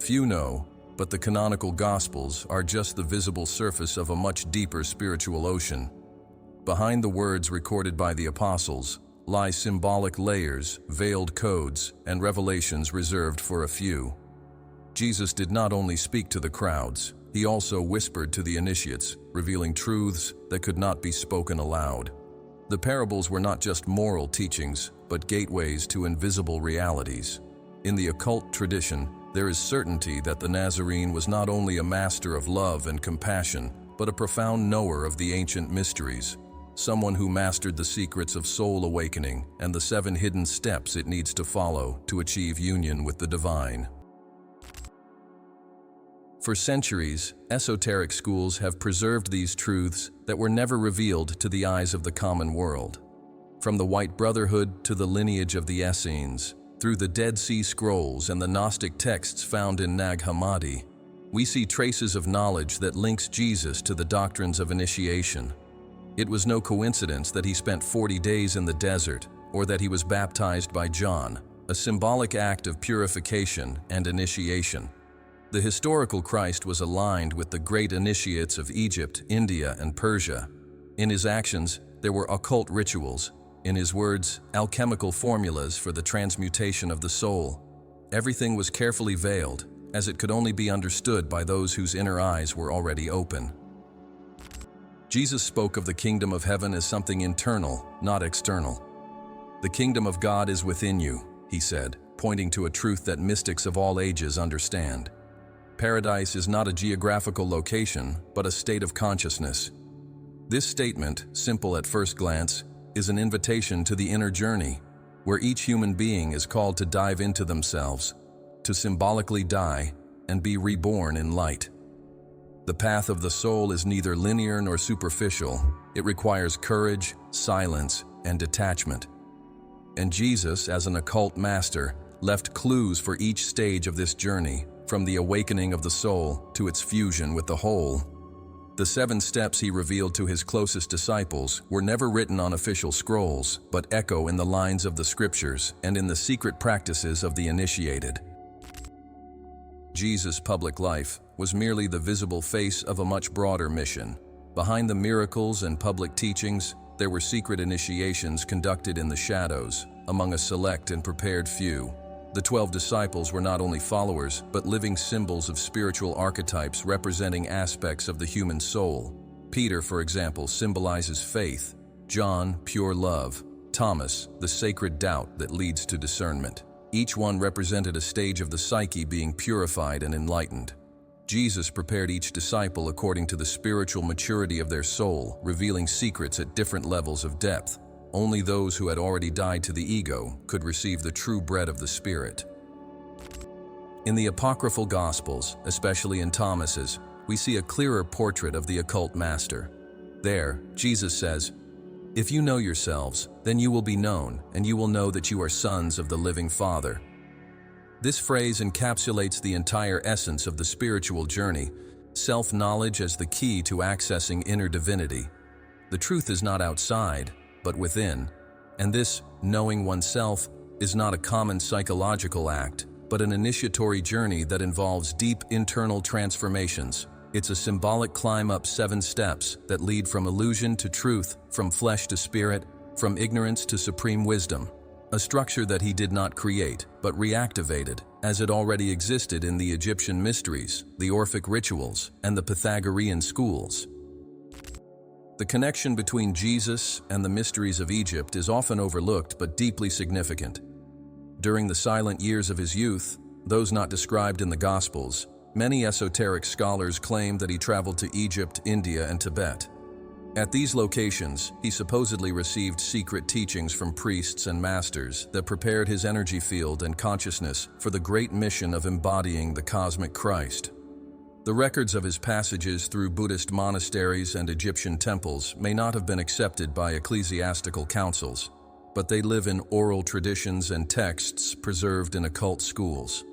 Few know, but the canonical Gospels are just the visible surface of a much deeper spiritual ocean. Behind the words recorded by the apostles lie symbolic layers, veiled codes, and revelations reserved for a few. Jesus did not only speak to the crowds, he also whispered to the initiates, revealing truths that could not be spoken aloud. The parables were not just moral teachings, but gateways to invisible realities. In the occult tradition, there is certainty that the Nazarene was not only a master of love and compassion, but a profound knower of the ancient mysteries, someone who mastered the secrets of soul awakening and the 7 hidden steps it needs to follow to achieve union with the divine. For centuries, esoteric schools have preserved these truths that were never revealed to the eyes of the common world. From the White Brotherhood to the lineage of the Essenes, through the Dead Sea Scrolls and the Gnostic texts found in Nag Hammadi, we see traces of knowledge that links Jesus to the doctrines of initiation. It was no coincidence that he spent 40 days in the desert, or that he was baptized by John, a symbolic act of purification and initiation. The historical Christ was aligned with the great initiates of Egypt, India, and Persia. In his actions, there were occult rituals. In his words, alchemical formulas for the transmutation of the soul. Everything was carefully veiled, as it could only be understood by those whose inner eyes were already open. Jesus spoke of the kingdom of heaven as something internal, not external. "The kingdom of God is within you," he said, pointing to a truth that mystics of all ages understand. Paradise is not a geographical location, but a state of consciousness. This statement, simple at first glance, is an invitation to the inner journey, where each human being is called to dive into themselves, to symbolically die and be reborn in light. The path of the soul is neither linear nor superficial. It requires courage, silence, and detachment. And Jesus, as an occult master, left clues for each stage of this journey, from the awakening of the soul to its fusion with the whole. The 7 steps he revealed to his closest disciples were never written on official scrolls, but echo in the lines of the scriptures and in the secret practices of the initiated. Jesus' public life was merely the visible face of a much broader mission. Behind the miracles and public teachings, there were secret initiations conducted in the shadows, among a select and prepared few. The 12 disciples were not only followers, but living symbols of spiritual archetypes representing aspects of the human soul. Peter, for example, symbolizes faith, John, pure love, Thomas, the sacred doubt that leads to discernment. Each one represented a stage of the psyche being purified and enlightened. Jesus prepared each disciple according to the spiritual maturity of their soul, revealing secrets at different levels of depth. Only those who had already died to the ego could receive the true bread of the Spirit. In the apocryphal Gospels, especially in Thomas's, we see a clearer portrait of the occult master. There, Jesus says, "If you know yourselves, then you will be known, and you will know that you are sons of the living Father." This phrase encapsulates the entire essence of the spiritual journey, self-knowledge as the key to accessing inner divinity. The truth is not outside, but within. And this, knowing oneself, is not a common psychological act, but an initiatory journey that involves deep internal transformations. It's a symbolic climb up 7 steps that lead from illusion to truth, from flesh to spirit, from ignorance to supreme wisdom. A structure that he did not create, but reactivated, as it already existed in the Egyptian mysteries, the Orphic rituals, and the Pythagorean schools. The connection between Jesus and the mysteries of Egypt is often overlooked but deeply significant. During the silent years of his youth, those not described in the Gospels, many esoteric scholars claim that he traveled to Egypt, India, and Tibet. At these locations, he supposedly received secret teachings from priests and masters that prepared his energy field and consciousness for the great mission of embodying the cosmic Christ. The records of his passages through Buddhist monasteries and Egyptian temples may not have been accepted by ecclesiastical councils, but they live in oral traditions and texts preserved in occult schools.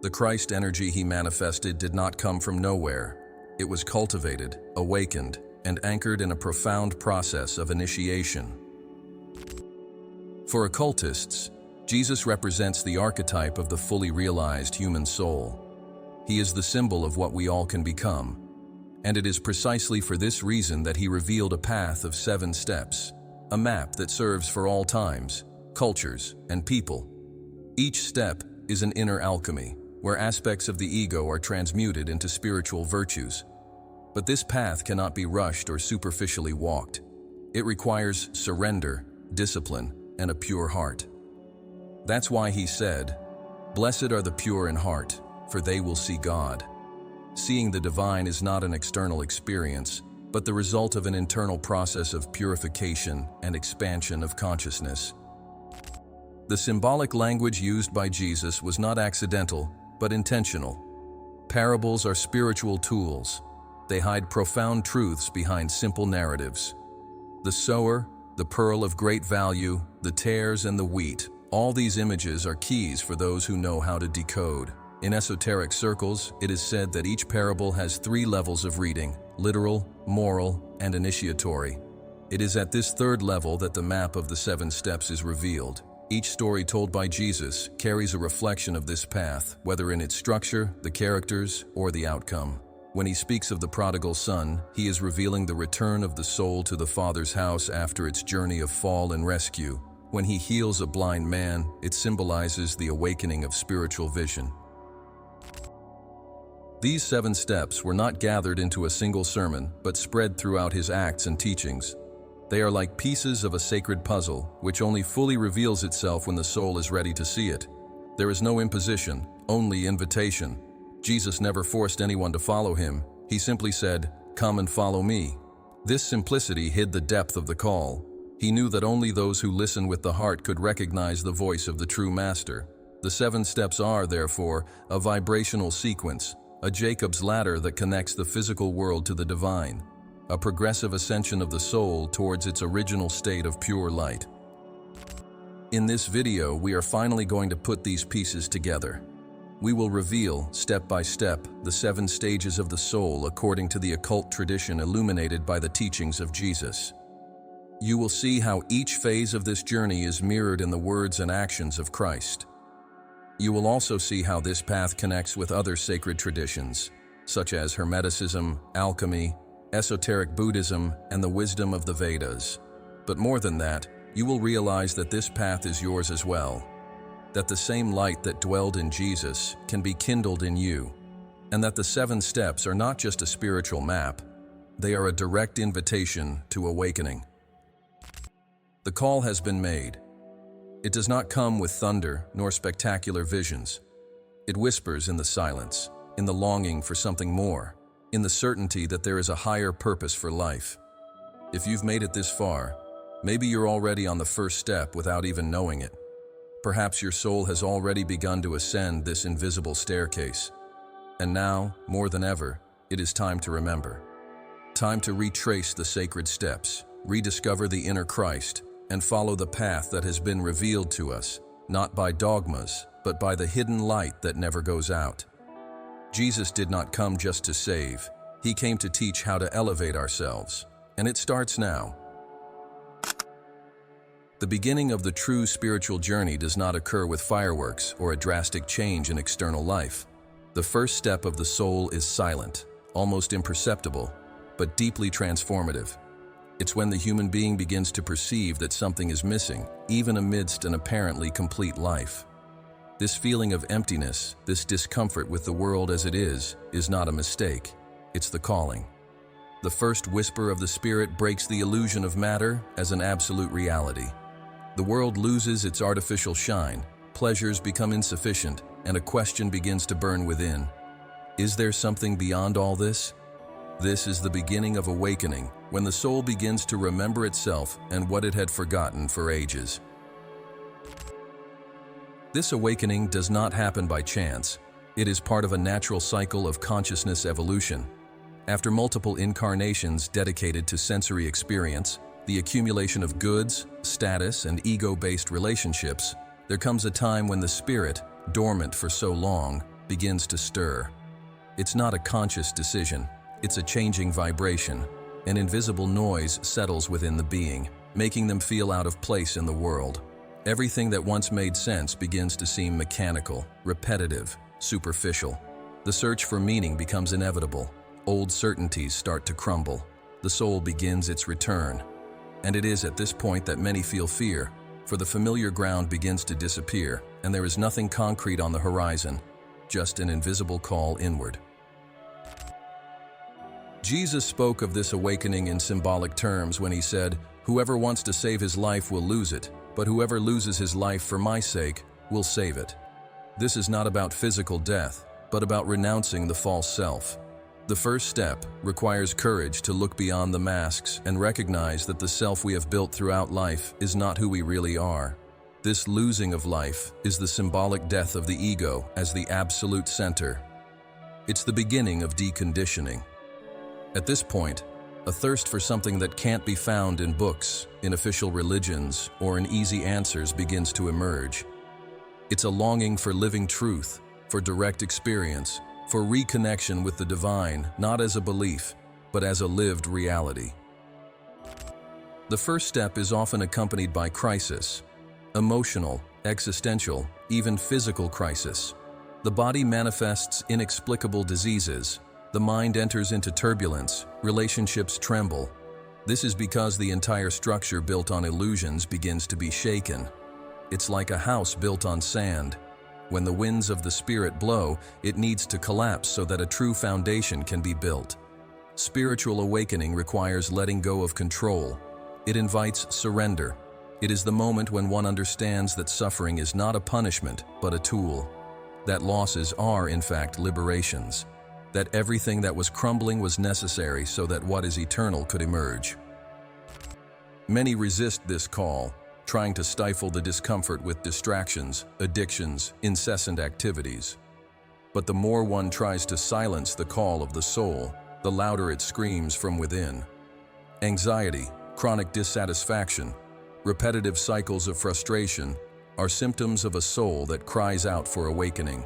The Christ energy he manifested did not come from nowhere. It was cultivated, awakened, and anchored in a profound process of initiation. For occultists, Jesus represents the archetype of the fully realized human soul. He is the symbol of what we all can become. And it is precisely for this reason that he revealed a path of 7 steps, a map that serves for all times, cultures, and people. Each step is an inner alchemy, where aspects of the ego are transmuted into spiritual virtues. But this path cannot be rushed or superficially walked. It requires surrender, discipline, and a pure heart. That's why he said, "Blessed are the pure in heart, for they will see God." Seeing the divine is not an external experience, but the result of an internal process of purification and expansion of consciousness. The symbolic language used by Jesus was not accidental, but intentional. Parables are spiritual tools. They hide profound truths behind simple narratives. The sower, the pearl of great value, the tares and the wheat, all these images are keys for those who know how to decode. In esoteric circles, it is said that each parable has 3 levels of reading: literal, moral, and initiatory. It is at this 3rd level that the map of the 7 steps is revealed. Each story told by Jesus carries a reflection of this path, whether in its structure, the characters, or the outcome. When he speaks of the prodigal son, he is revealing the return of the soul to the Father's house after its journey of fall and rescue. When he heals a blind man, it symbolizes the awakening of spiritual vision. These 7 steps were not gathered into a single sermon, but spread throughout his acts and teachings. They are like pieces of a sacred puzzle, which only fully reveals itself when the soul is ready to see it. There is no imposition, only invitation. Jesus never forced anyone to follow him. He simply said, "Come and follow me." This simplicity hid the depth of the call. He knew that only those who listen with the heart could recognize the voice of the true master. The 7 steps are, therefore, a vibrational sequence, a Jacob's ladder that connects the physical world to the divine, a progressive ascension of the soul towards its original state of pure light. In this video, we are finally going to put these pieces together. We will reveal, step by step, the 7 stages of the soul according to the occult tradition illuminated by the teachings of Jesus. You will see how each phase of this journey is mirrored in the words and actions of Christ. You will also see how this path connects with other sacred traditions, such as Hermeticism, alchemy, esoteric Buddhism, and the wisdom of the Vedas. But more than that, you will realize that this path is yours as well, that the same light that dwelled in Jesus can be kindled in you, and that the 7 steps are not just a spiritual map, they are a direct invitation to awakening. The call has been made. It does not come with thunder nor spectacular visions. It whispers in the silence, in the longing for something more, in the certainty that there is a higher purpose for life. If you've made it this far, maybe you're already on the first step without even knowing it. Perhaps your soul has already begun to ascend this invisible staircase. And now, more than ever, it is time to remember. Time to retrace the sacred steps, rediscover the inner Christ, and follow the path that has been revealed to us, not by dogmas, but by the hidden light that never goes out. Jesus did not come just to save. He came to teach how to elevate ourselves. And it starts now. The beginning of the true spiritual journey does not occur with fireworks or a drastic change in external life. The first step of the soul is silent, almost imperceptible, but deeply transformative. It's when the human being begins to perceive that something is missing, even amidst an apparently complete life. This feeling of emptiness, this discomfort with the world as it is not a mistake. It's the calling. The first whisper of the Spirit breaks the illusion of matter as an absolute reality. The world loses its artificial shine, pleasures become insufficient, and a question begins to burn within. Is there something beyond all this? This is the beginning of awakening, when the soul begins to remember itself and what it had forgotten for ages. This awakening does not happen by chance. It is part of a natural cycle of consciousness evolution. After multiple incarnations dedicated to sensory experience, the accumulation of goods, status, and ego-based relationships, there comes a time when the spirit, dormant for so long, begins to stir. It's not a conscious decision. It's a changing vibration. An invisible noise settles within the being, making them feel out of place in the world. Everything that once made sense begins to seem mechanical, repetitive, superficial. The search for meaning becomes inevitable. Old certainties start to crumble. The soul begins its return. And it is at this point that many feel fear, for the familiar ground begins to disappear, and there is nothing concrete on the horizon, just an invisible call inward. Jesus spoke of this awakening in symbolic terms when he said, "Whoever wants to save his life will lose it, but whoever loses his life for my sake will save it." This is not about physical death, but about renouncing the false self. The first step requires courage to look beyond the masks and recognize that the self we have built throughout life is not who we really are. This losing of life is the symbolic death of the ego as the absolute center. It's the beginning of deconditioning. At this point, a thirst for something that can't be found in books, in official religions, or in easy answers begins to emerge. It's a longing for living truth, for direct experience, for reconnection with the divine, not as a belief, but as a lived reality. The first step is often accompanied by crisis, emotional, existential, even physical crisis. The body manifests inexplicable diseases, the mind enters into turbulence, relationships tremble. This is because the entire structure built on illusions begins to be shaken. It's like a house built on sand. When the winds of the spirit blow, it needs to collapse so that a true foundation can be built. Spiritual awakening requires letting go of control. It invites surrender. It is the moment when one understands that suffering is not a punishment, but a tool. That losses are, in fact, liberations. That everything that was crumbling was necessary so that what is eternal could emerge. Many resist this call, trying to stifle the discomfort with distractions, addictions, incessant activities. But the more one tries to silence the call of the soul, the louder it screams from within. Anxiety, chronic dissatisfaction, repetitive cycles of frustration are symptoms of a soul that cries out for awakening.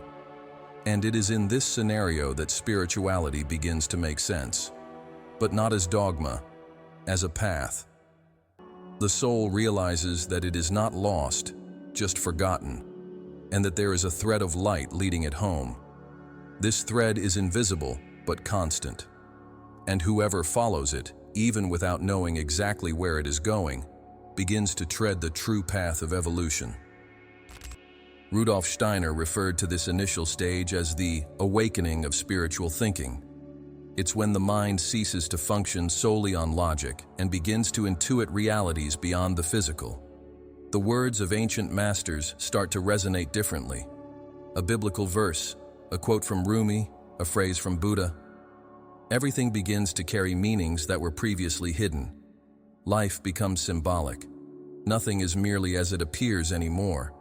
And it is in this scenario that spirituality begins to make sense, but not as dogma, as a path. The soul realizes that it is not lost, just forgotten, and that there is a thread of light leading it home. This thread is invisible, but constant. And whoever follows it, even without knowing exactly where it is going, begins to tread the true path of evolution. Rudolf Steiner referred to this initial stage as the awakening of spiritual thinking. It's when the mind ceases to function solely on logic and begins to intuit realities beyond the physical. The words of ancient masters start to resonate differently. A biblical verse, a quote from Rumi, a phrase from Buddha. Everything begins to carry meanings that were previously hidden. Life becomes symbolic. Nothing is merely as it appears anymore.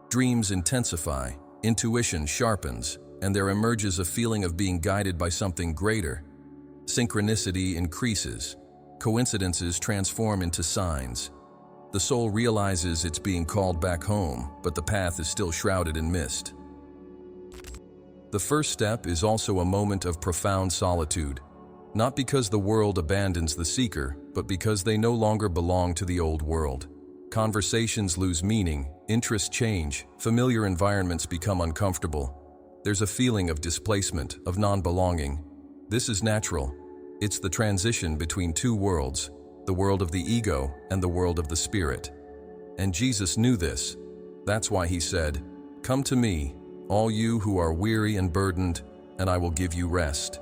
Dreams intensify, intuition sharpens, and there emerges a feeling of being guided by something greater. Synchronicity increases. Coincidences transform into signs. The soul realizes it's being called back home, but the path is still shrouded in mist. The first step is also a moment of profound solitude, not because the world abandons the seeker, but because they no longer belong to the old world. Conversations lose meaning, interests change, familiar environments become uncomfortable. There's a feeling of displacement, of non-belonging. This is natural. It's the transition between two worlds, the world of the ego and the world of the spirit. And Jesus knew this. That's why he said, "Come to me, all you who are weary and burdened, and I will give you rest."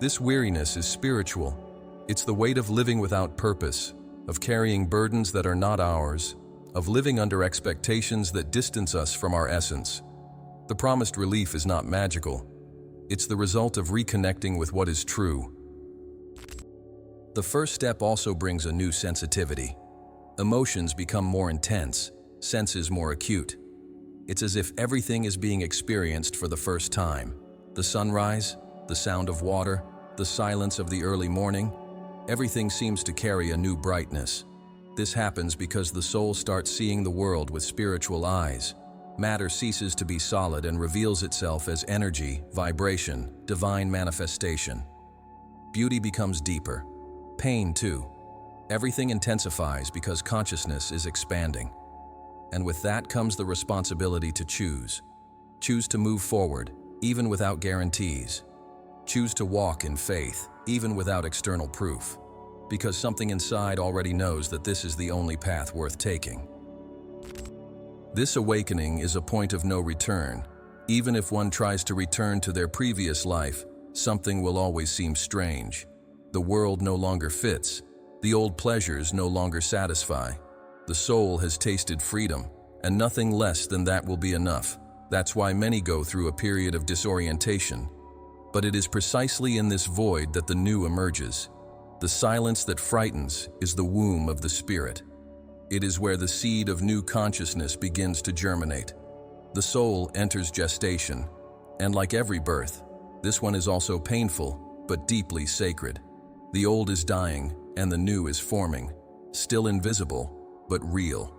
This weariness is spiritual. It's the weight of living without purpose, of carrying burdens that are not ours, of living under expectations that distance us from our essence. The promised relief is not magical. It's the result of reconnecting with what is true. The first step also brings a new sensitivity. Emotions become more intense, senses more acute. It's as if everything is being experienced for the first time. The sunrise, the sound of water, the silence of the early morning, everything seems to carry a new brightness. This happens because the soul starts seeing the world with spiritual eyes. Matter ceases to be solid and reveals itself as energy, vibration, divine manifestation. Beauty becomes deeper. Pain, too. Everything intensifies because consciousness is expanding. And with that comes the responsibility to choose. Choose to move forward, even without guarantees. Choose to walk in faith, even without external proof, because something inside already knows that this is the only path worth taking. This awakening is a point of no return. Even if one tries to return to their previous life, something will always seem strange. The world no longer fits. The old pleasures no longer satisfy. The soul has tasted freedom, and nothing less than that will be enough. That's why many go through a period of disorientation. But it is precisely in this void that the new emerges. The silence that frightens is the womb of the spirit. It is where the seed of new consciousness begins to germinate. The soul enters gestation, and like every birth, this one is also painful, but deeply sacred. The old is dying, and the new is forming, still invisible, but real.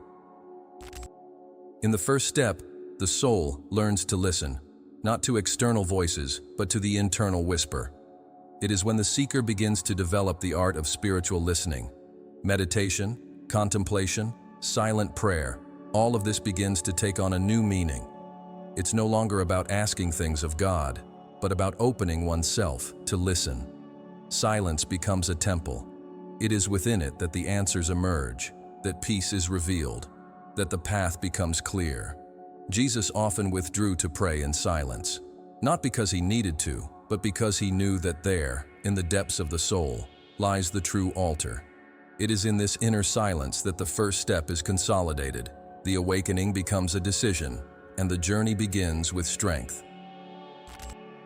In the first step, the soul learns to listen, not to external voices, but to the internal whisper. It is when the seeker begins to develop the art of spiritual listening. Meditation, contemplation, silent prayer, all of this begins to take on a new meaning. It's no longer about asking things of God, but about opening oneself to listen. Silence becomes a temple. It is within it that the answers emerge, that peace is revealed, that the path becomes clear. Jesus often withdrew to pray in silence, not because he needed to, but because he knew that there, in the depths of the soul, lies the true altar. It is in this inner silence that the first step is consolidated. The awakening becomes a decision, and the journey begins with strength.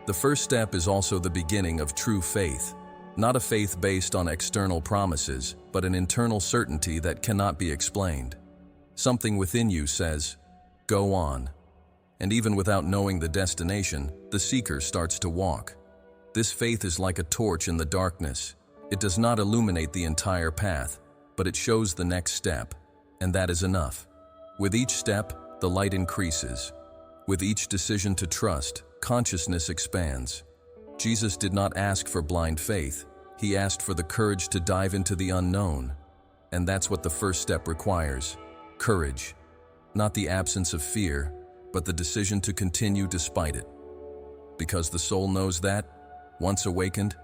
The first step is also the beginning of true faith, not a faith based on external promises, but an internal certainty that cannot be explained. Something within you says, "Go on." And even without knowing the destination, the seeker starts to walk. This faith is like a torch in the darkness. It does not illuminate the entire path, but it shows the next step, and that is enough. With each step, the light increases. With each decision to trust, consciousness expands. Jesus did not ask for blind faith. He asked for the courage to dive into the unknown. And that's what the first step requires: courage. Not the absence of fear, but the decision to continue despite it. Because the soul knows that, once awakened,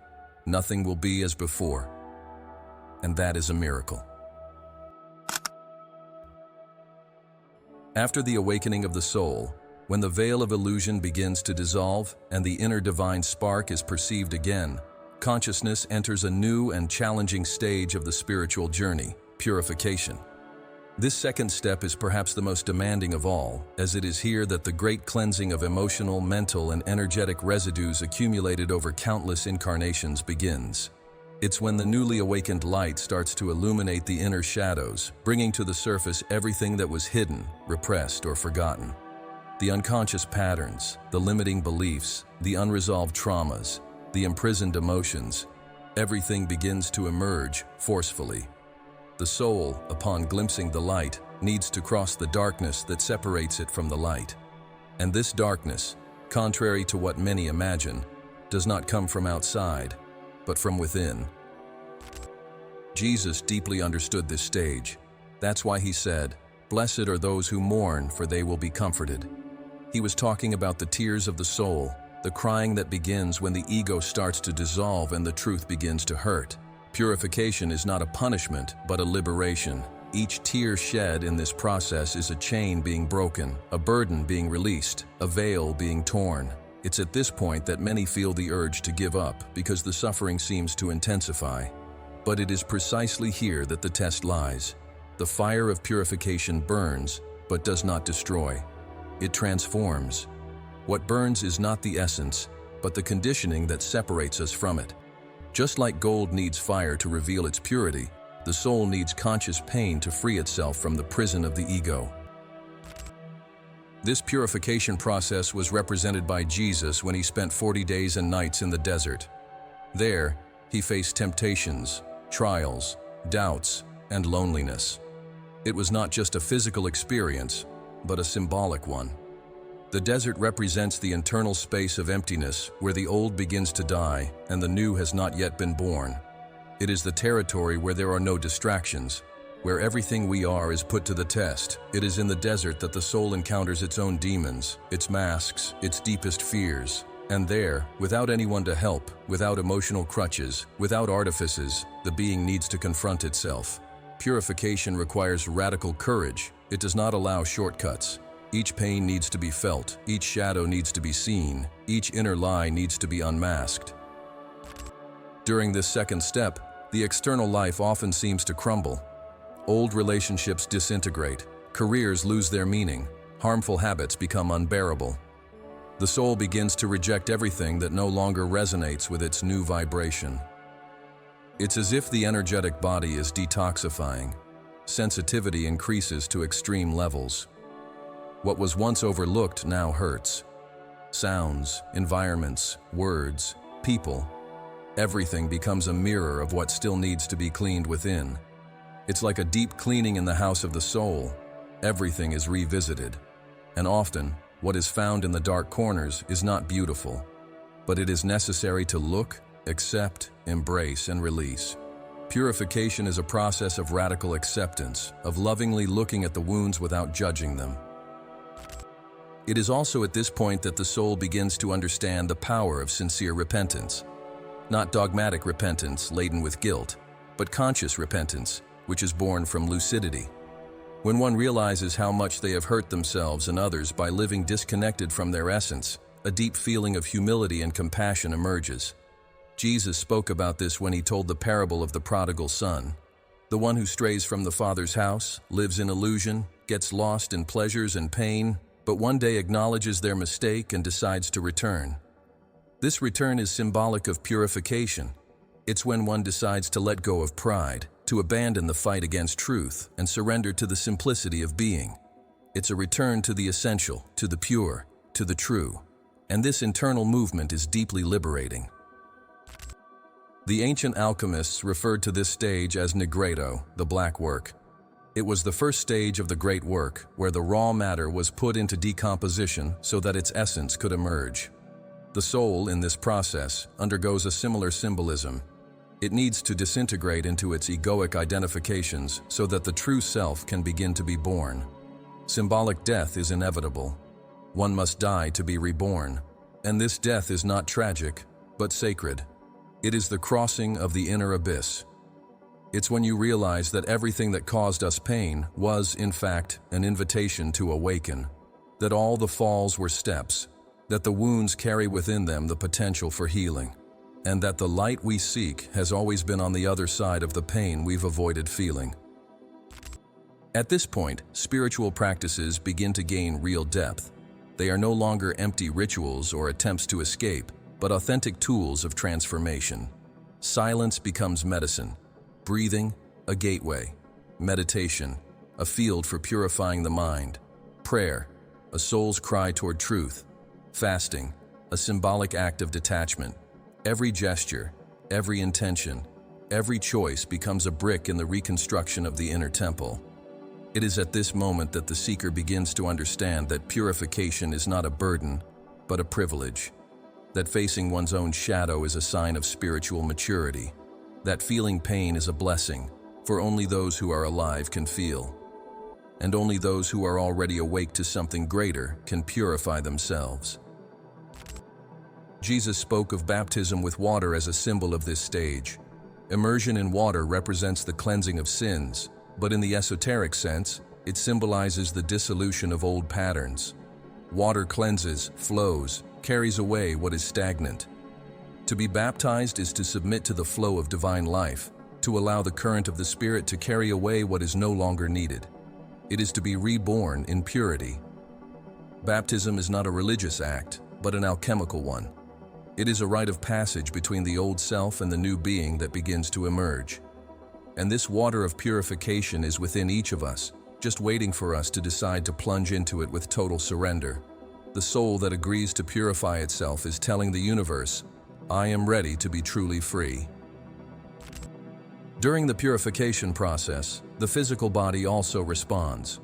nothing will be as before. And that is a miracle. After the awakening of the soul, when the veil of illusion begins to dissolve and the inner divine spark is perceived again, consciousness enters a new and challenging stage of the spiritual journey: purification. This second step is perhaps the most demanding of all, as it is here that the great cleansing of emotional, mental, and energetic residues accumulated over countless incarnations begins. It's when the newly awakened light starts to illuminate the inner shadows, bringing to the surface everything that was hidden, repressed, or forgotten. The unconscious patterns, the limiting beliefs, the unresolved traumas, the imprisoned emotions, everything begins to emerge forcefully. The soul, upon glimpsing the light, needs to cross the darkness that separates it from the light. And this darkness, contrary to what many imagine, does not come from outside, but from within. Jesus deeply understood this stage. That's why he said, "Blessed are those who mourn, for they will be comforted." He was talking about the tears of the soul, the crying that begins when the ego starts to dissolve and the truth begins to hurt. Purification is not a punishment, but a liberation. Each tear shed in this process is a chain being broken, a burden being released, a veil being torn. It's at this point that many feel the urge to give up because the suffering seems to intensify. But it is precisely here that the test lies. The fire of purification burns, but does not destroy. It transforms. What burns is not the essence, but the conditioning that separates us from it. Just like gold needs fire to reveal its purity, the soul needs conscious pain to free itself from the prison of the ego. This purification process was represented by Jesus when he spent 40 days and nights in the desert. There, he faced temptations, trials, doubts, and loneliness. It was not just a physical experience, but a symbolic one. The desert represents the internal space of emptiness where the old begins to die and the new has not yet been born. It is the territory where there are no distractions, where everything we are is put to the test. It is in the desert that the soul encounters its own demons, its masks, its deepest fears. And there, without anyone to help, without emotional crutches, without artifices, the being needs to confront itself. Purification requires radical courage. It does not allow shortcuts. Each pain needs to be felt, each shadow needs to be seen, each inner lie needs to be unmasked. During this second step, the external life often seems to crumble. Old relationships disintegrate, careers lose their meaning, harmful habits become unbearable. The soul begins to reject everything that no longer resonates with its new vibration. It's as if the energetic body is detoxifying. Sensitivity increases to extreme levels. What was once overlooked now hurts. Sounds, environments, words, people. Everything becomes a mirror of what still needs to be cleaned within. It's like a deep cleaning in the house of the soul. Everything is revisited. And often, what is found in the dark corners is not beautiful, but it is necessary to look, accept, embrace, and release. Purification is a process of radical acceptance, of lovingly looking at the wounds without judging them. It is also at this point that the soul begins to understand the power of sincere repentance. Not dogmatic repentance laden with guilt, but conscious repentance, which is born from lucidity. When one realizes how much they have hurt themselves and others by living disconnected from their essence, a deep feeling of humility and compassion emerges. Jesus spoke about this when he told the parable of the prodigal son. The one who strays from the Father's house, lives in illusion, gets lost in pleasures and pain, but one day acknowledges their mistake and decides to return. This return is symbolic of purification. It's when one decides to let go of pride, to abandon the fight against truth, and surrender to the simplicity of being. It's a return to the essential, to the pure, to the true. And this internal movement is deeply liberating. The ancient alchemists referred to this stage as nigredo, the black work. It was the first stage of the great work, where the raw matter was put into decomposition so that its essence could emerge. The soul, in this process, undergoes a similar symbolism. It needs to disintegrate into its egoic identifications so that the true self can begin to be born. Symbolic death is inevitable. One must die to be reborn. And this death is not tragic, but sacred. It is the crossing of the inner abyss. It's when you realize that everything that caused us pain was, in fact, an invitation to awaken. That all the falls were steps. That the wounds carry within them the potential for healing. And that the light we seek has always been on the other side of the pain we've avoided feeling. At this point, spiritual practices begin to gain real depth. They are no longer empty rituals or attempts to escape, but authentic tools of transformation. Silence becomes medicine. Breathing, a gateway. Meditation, a field for purifying the mind. Prayer, a soul's cry toward truth. Fasting, a symbolic act of detachment. Every gesture, every intention, every choice becomes a brick in the reconstruction of the inner temple. It is at this moment that the seeker begins to understand that purification is not a burden, but a privilege. That facing one's own shadow is a sign of spiritual maturity. That feeling pain is a blessing, for only those who are alive can feel. And only those who are already awake to something greater can purify themselves. Jesus spoke of baptism with water as a symbol of this stage. Immersion in water represents the cleansing of sins, but in the esoteric sense, it symbolizes the dissolution of old patterns. Water cleanses, flows, carries away what is stagnant. To be baptized is to submit to the flow of divine life, to allow the current of the Spirit to carry away what is no longer needed. It is to be reborn in purity. Baptism is not a religious act, but an alchemical one. It is a rite of passage between the old self and the new being that begins to emerge. And this water of purification is within each of us, just waiting for us to decide to plunge into it with total surrender. The soul that agrees to purify itself is telling the universe, I am ready to be truly free. During the purification process, the physical body also responds.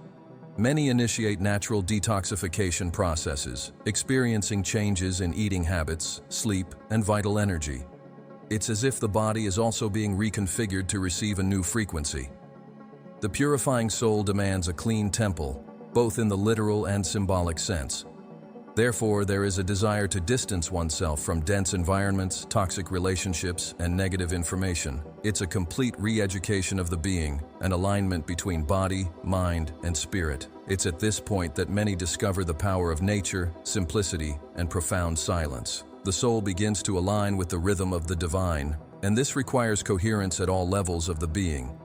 Many initiate natural detoxification processes, experiencing changes in eating habits, sleep, and vital energy. It's as if the body is also being reconfigured to receive a new frequency. The purifying soul demands a clean temple, both in the literal and symbolic sense. Therefore, there is a desire to distance oneself from dense environments, toxic relationships, and negative information. It's a complete re-education of the being, an alignment between body, mind, and spirit. It's at this point that many discover the power of nature, simplicity, and profound silence. The soul begins to align with the rhythm of the divine, and this requires coherence at all levels of the being.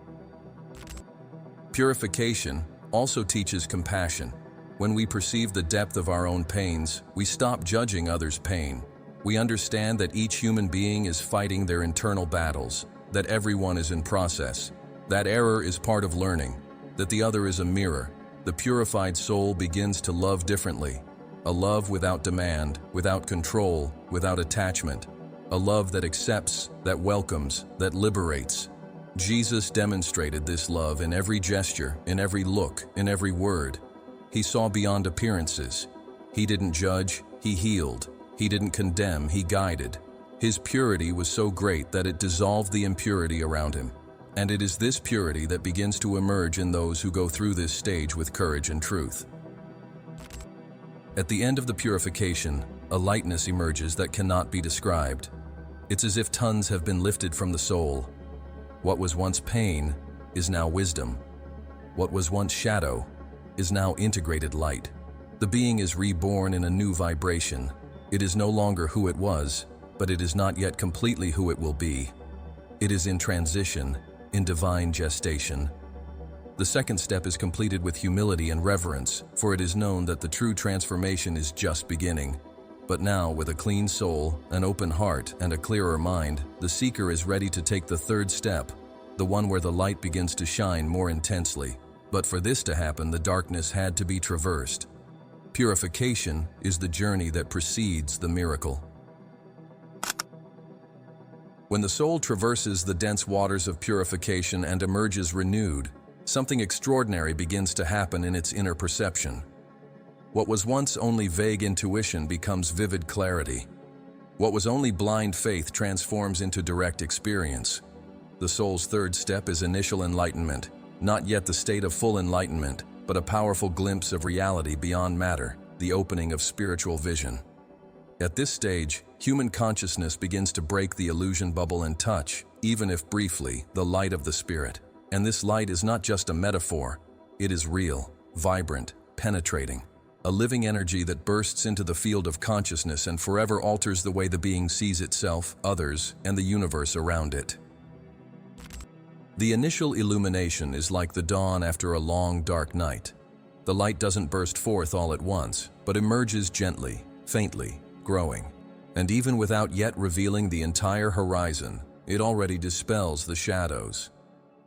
Purification also teaches compassion. When we perceive the depth of our own pains, we stop judging others' pain. We understand that each human being is fighting their internal battles, that everyone is in process, that error is part of learning, that the other is a mirror. The purified soul begins to love differently, a love without demand, without control, without attachment, a love that accepts, that welcomes, that liberates. Jesus demonstrated this love in every gesture, in every look, in every word. He saw beyond appearances. He didn't judge, he healed. He didn't condemn, he guided. His purity was so great that it dissolved the impurity around him. And it is this purity that begins to emerge in those who go through this stage with courage and truth. At the end of the purification, a lightness emerges that cannot be described. It's as if tons have been lifted from the soul. What was once pain is now wisdom. What was once shadow is now integrated light. The being is reborn in a new vibration. It is no longer who it was, but it is not yet completely who it will be. It is in transition, in divine gestation. The second step is completed with humility and reverence, for it is known that the true transformation is just beginning. But now, with a clean soul, an open heart, and a clearer mind, the seeker is ready to take the third step, the one where the light begins to shine more intensely. But for this to happen, the darkness had to be traversed. Purification is the journey that precedes the miracle. When the soul traverses the dense waters of purification and emerges renewed, something extraordinary begins to happen in its inner perception. What was once only vague intuition becomes vivid clarity. What was only blind faith transforms into direct experience. The soul's third step is initial enlightenment. Not yet the state of full enlightenment, but a powerful glimpse of reality beyond matter, the opening of spiritual vision. At this stage, human consciousness begins to break the illusion bubble and touch, even if briefly, the light of the spirit. And this light is not just a metaphor, it is real, vibrant, penetrating. A living energy that bursts into the field of consciousness and forever alters the way the being sees itself, others, and the universe around it. The initial illumination is like the dawn after a long, dark night. The light doesn't burst forth all at once, but emerges gently, faintly, growing. And even without yet revealing the entire horizon, it already dispels the shadows.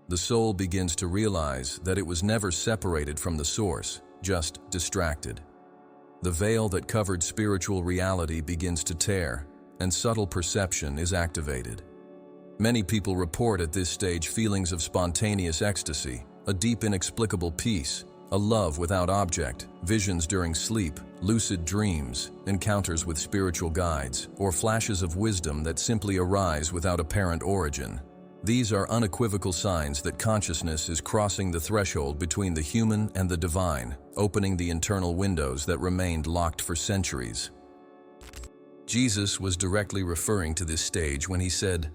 The soul begins to realize that it was never separated from the source, just distracted. The veil that covered spiritual reality begins to tear, and subtle perception is activated. Many people report at this stage feelings of spontaneous ecstasy, a deep inexplicable peace, a love without object, visions during sleep, lucid dreams, encounters with spiritual guides, or flashes of wisdom that simply arise without apparent origin. These are unequivocal signs that consciousness is crossing the threshold between the human and the divine, opening the internal windows that remained locked for centuries. Jesus was directly referring to this stage when he said,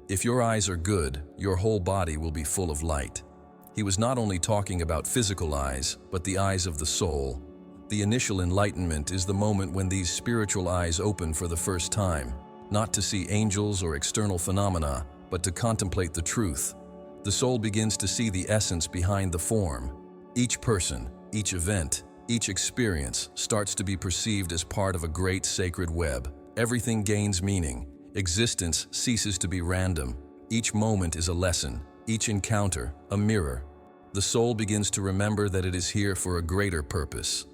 "If your eyes are good, your whole body will be full of light." He was not only talking about physical eyes, but the eyes of the soul. The initial enlightenment is the moment when these spiritual eyes open for the first time, not to see angels or external phenomena, but to contemplate the truth. The soul begins to see the essence behind the form. Each person, each event, each experience starts to be perceived as part of a great sacred web. Everything gains meaning. Existence ceases to be random. Each moment is a lesson, each encounter a mirror. The soul begins to remember that it is here for a greater purpose.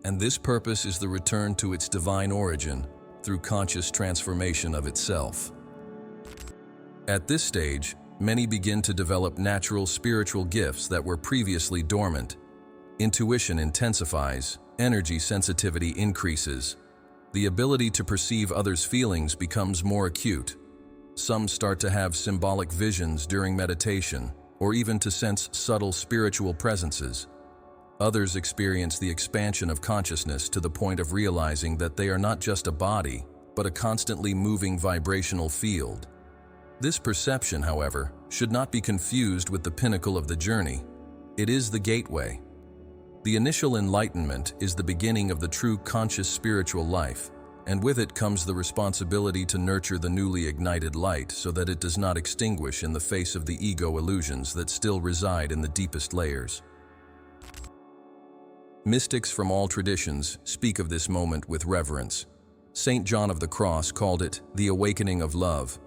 And this purpose is the return to its divine origin through conscious transformation of itself. At this stage, many begin to develop natural spiritual gifts that were previously dormant. Intuition intensifies, energy sensitivity increases. The ability to perceive others' feelings becomes more acute. Some start to have symbolic visions during meditation, or even to sense subtle spiritual presences. Others experience the expansion of consciousness to the point of realizing that they are not just a body, but a constantly moving vibrational field. This perception, however, should not be confused with the pinnacle of the journey. It is the gateway. The initial enlightenment is the beginning of the true conscious spiritual life, and with it comes the responsibility to nurture the newly ignited light so that it does not extinguish in the face of the ego illusions that still reside in the deepest layers. Mystics from all traditions speak of this moment with reverence. Saint John of the Cross called it the awakening of love.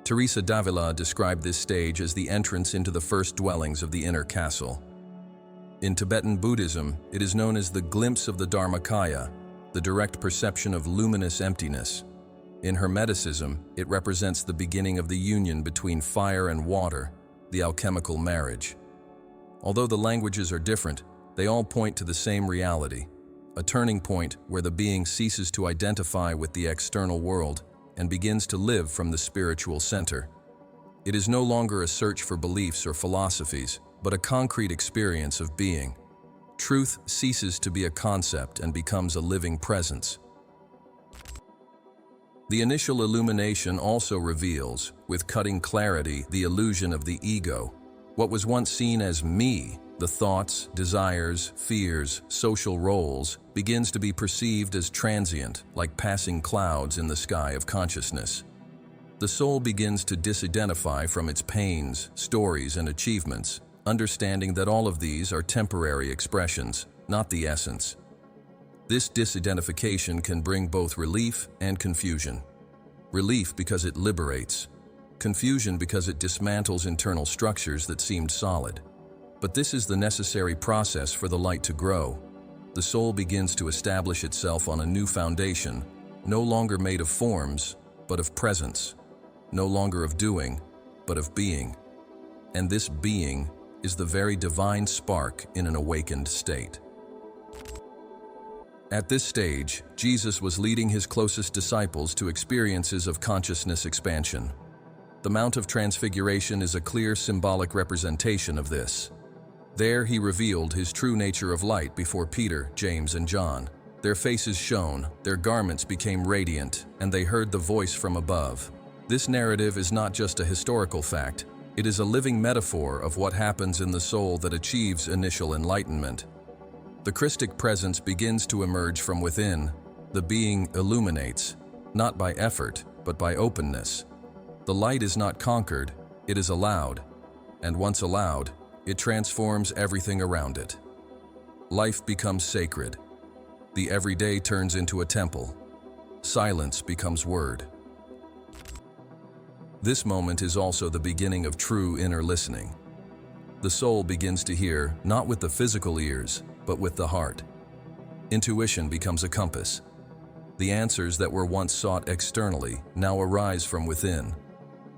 Teresa d'Avila described this stage as the entrance into the first dwellings of the inner castle. In Tibetan Buddhism, it is known as the glimpse of the Dharmakaya, the direct perception of luminous emptiness. In Hermeticism, it represents the beginning of the union between fire and water, the alchemical marriage. Although the languages are different, they all point to the same reality, a turning point where the being ceases to identify with the external world and begins to live from the spiritual center. It is no longer a search for beliefs or philosophies, but a concrete experience of being. Truth ceases to be a concept and becomes a living presence. The initial illumination also reveals, with cutting clarity, the illusion of the ego. What was once seen as me, the thoughts, desires, fears, social roles, begins to be perceived as transient, like passing clouds in the sky of consciousness. The soul begins to disidentify from its pains, stories, and achievements, understanding that all of these are temporary expressions, not the essence. This disidentification can bring both relief and confusion. Relief because it liberates, confusion because it dismantles internal structures that seemed solid. But this is the necessary process for the light to grow. The soul begins to establish itself on a new foundation, no longer made of forms, but of presence, no longer of doing, but of being. And this being is the very divine spark in an awakened state. At this stage, Jesus was leading his closest disciples to experiences of consciousness expansion. The Mount of Transfiguration is a clear symbolic representation of this. There he revealed his true nature of light before Peter, James, and John. Their faces shone, their garments became radiant, and they heard the voice from above. This narrative is not just a historical fact, it is a living metaphor of what happens in the soul that achieves initial enlightenment. The Christic presence begins to emerge from within. The being illuminates, not by effort, but by openness. The light is not conquered, it is allowed, and once allowed, it transforms everything around it. Life becomes sacred. The everyday turns into a temple. Silence becomes word. This moment is also the beginning of true inner listening. The soul begins to hear, not with the physical ears, but with the heart. Intuition becomes a compass. The answers that were once sought externally now arise from within.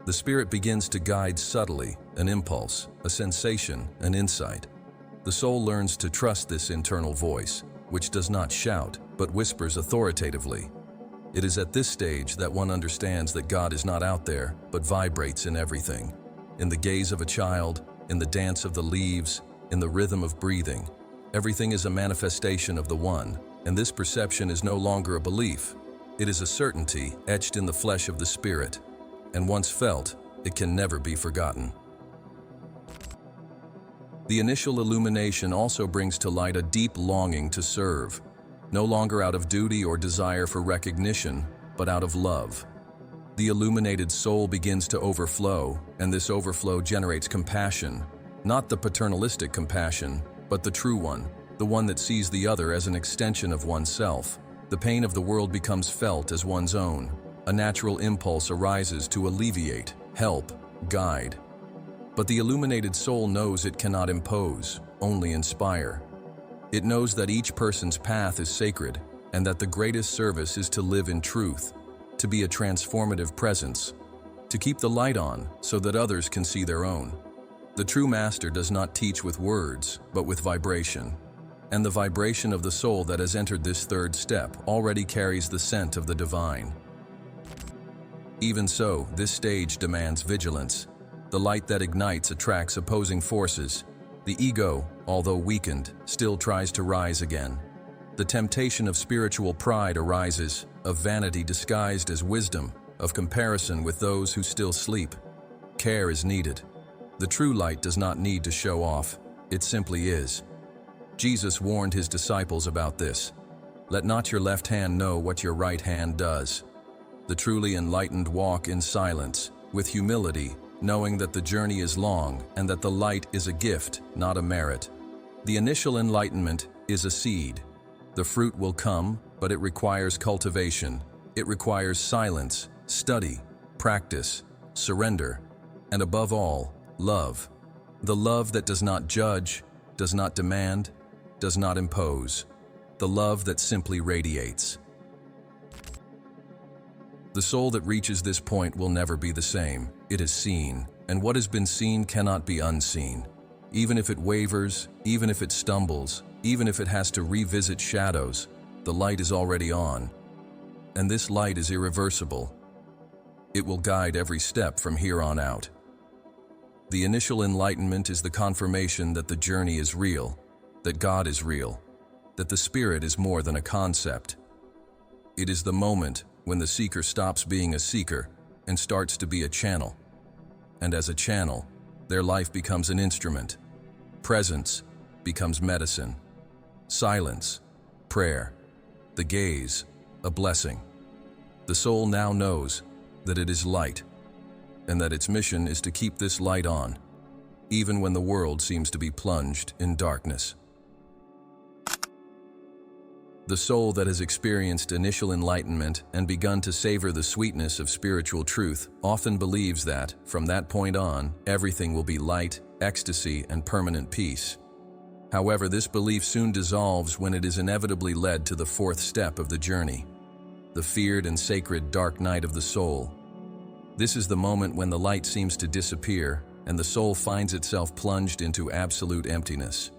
The spirit begins to guide subtly, an impulse, a sensation, an insight. The soul learns to trust this internal voice, which does not shout, but whispers authoritatively. It is at this stage that one understands that God is not out there, but vibrates in everything. In the gaze of a child, in the dance of the leaves, in the rhythm of breathing. Everything is a manifestation of the One, and this perception is no longer a belief. It is a certainty etched in the flesh of the spirit, and once felt, it can never be forgotten. The initial illumination also brings to light a deep longing to serve, no longer out of duty or desire for recognition, but out of love. The illuminated soul begins to overflow, and this overflow generates compassion, not the paternalistic compassion, but the true one, the one that sees the other as an extension of oneself. The pain of the world becomes felt as one's own. A natural impulse arises to alleviate, help, guide. But the illuminated soul knows it cannot impose, only inspire. It knows that each person's path is sacred, and that the greatest service is to live in truth, to be a transformative presence, to keep the light on so that others can see their own. The true master does not teach with words, but with vibration. And the vibration of the soul that has entered this third step already carries the scent of the divine. Even so, this stage demands vigilance. The light that ignites attracts opposing forces. The ego, although weakened, still tries to rise again. The temptation of spiritual pride arises, of vanity disguised as wisdom, of comparison with those who still sleep. Care is needed. The true light does not need to show off, it simply is. Jesus warned his disciples about this. Let not your left hand know what your right hand does. The truly enlightened walk in silence, with humility, knowing that the journey is long and that the light is a gift, not a merit. The initial enlightenment is a seed. The fruit will come, but it requires cultivation. It requires silence, study, practice, surrender, and above all, love. The love that does not judge, does not demand, does not impose. The love that simply radiates. The soul that reaches this point will never be the same. It is seen, and what has been seen cannot be unseen. Even if it wavers, even if it stumbles, even if it has to revisit shadows, the light is already on. And this light is irreversible. It will guide every step from here on out. The initial enlightenment is the confirmation that the journey is real, that God is real, that the Spirit is more than a concept. It is the moment when the seeker stops being a seeker and starts to be a channel. And as a channel, their life becomes an instrument. Presence becomes medicine. Silence, prayer. The gaze, a blessing. The soul now knows that it is light, and that its mission is to keep this light on, even when the world seems to be plunged in darkness. The soul that has experienced initial enlightenment and begun to savor the sweetness of spiritual truth often believes that, from that point on, everything will be light, ecstasy, and permanent peace. However, this belief soon dissolves when it is inevitably led to the fourth step of the journey, the feared and sacred dark night of the soul. This is the moment when the light seems to disappear and the soul finds itself plunged into absolute emptiness.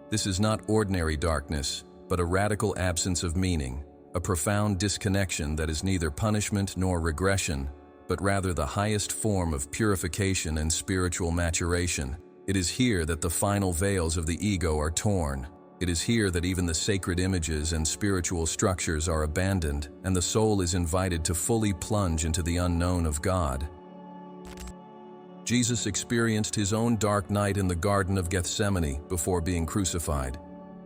This is not ordinary darkness, but a radical absence of meaning, a profound disconnection that is neither punishment nor regression, but rather the highest form of purification and spiritual maturation. It is here that the final veils of the ego are torn. It is here that even the sacred images and spiritual structures are abandoned, and the soul is invited to fully plunge into the unknown of God. Jesus experienced his own dark night in the Garden of Gethsemane before being crucified.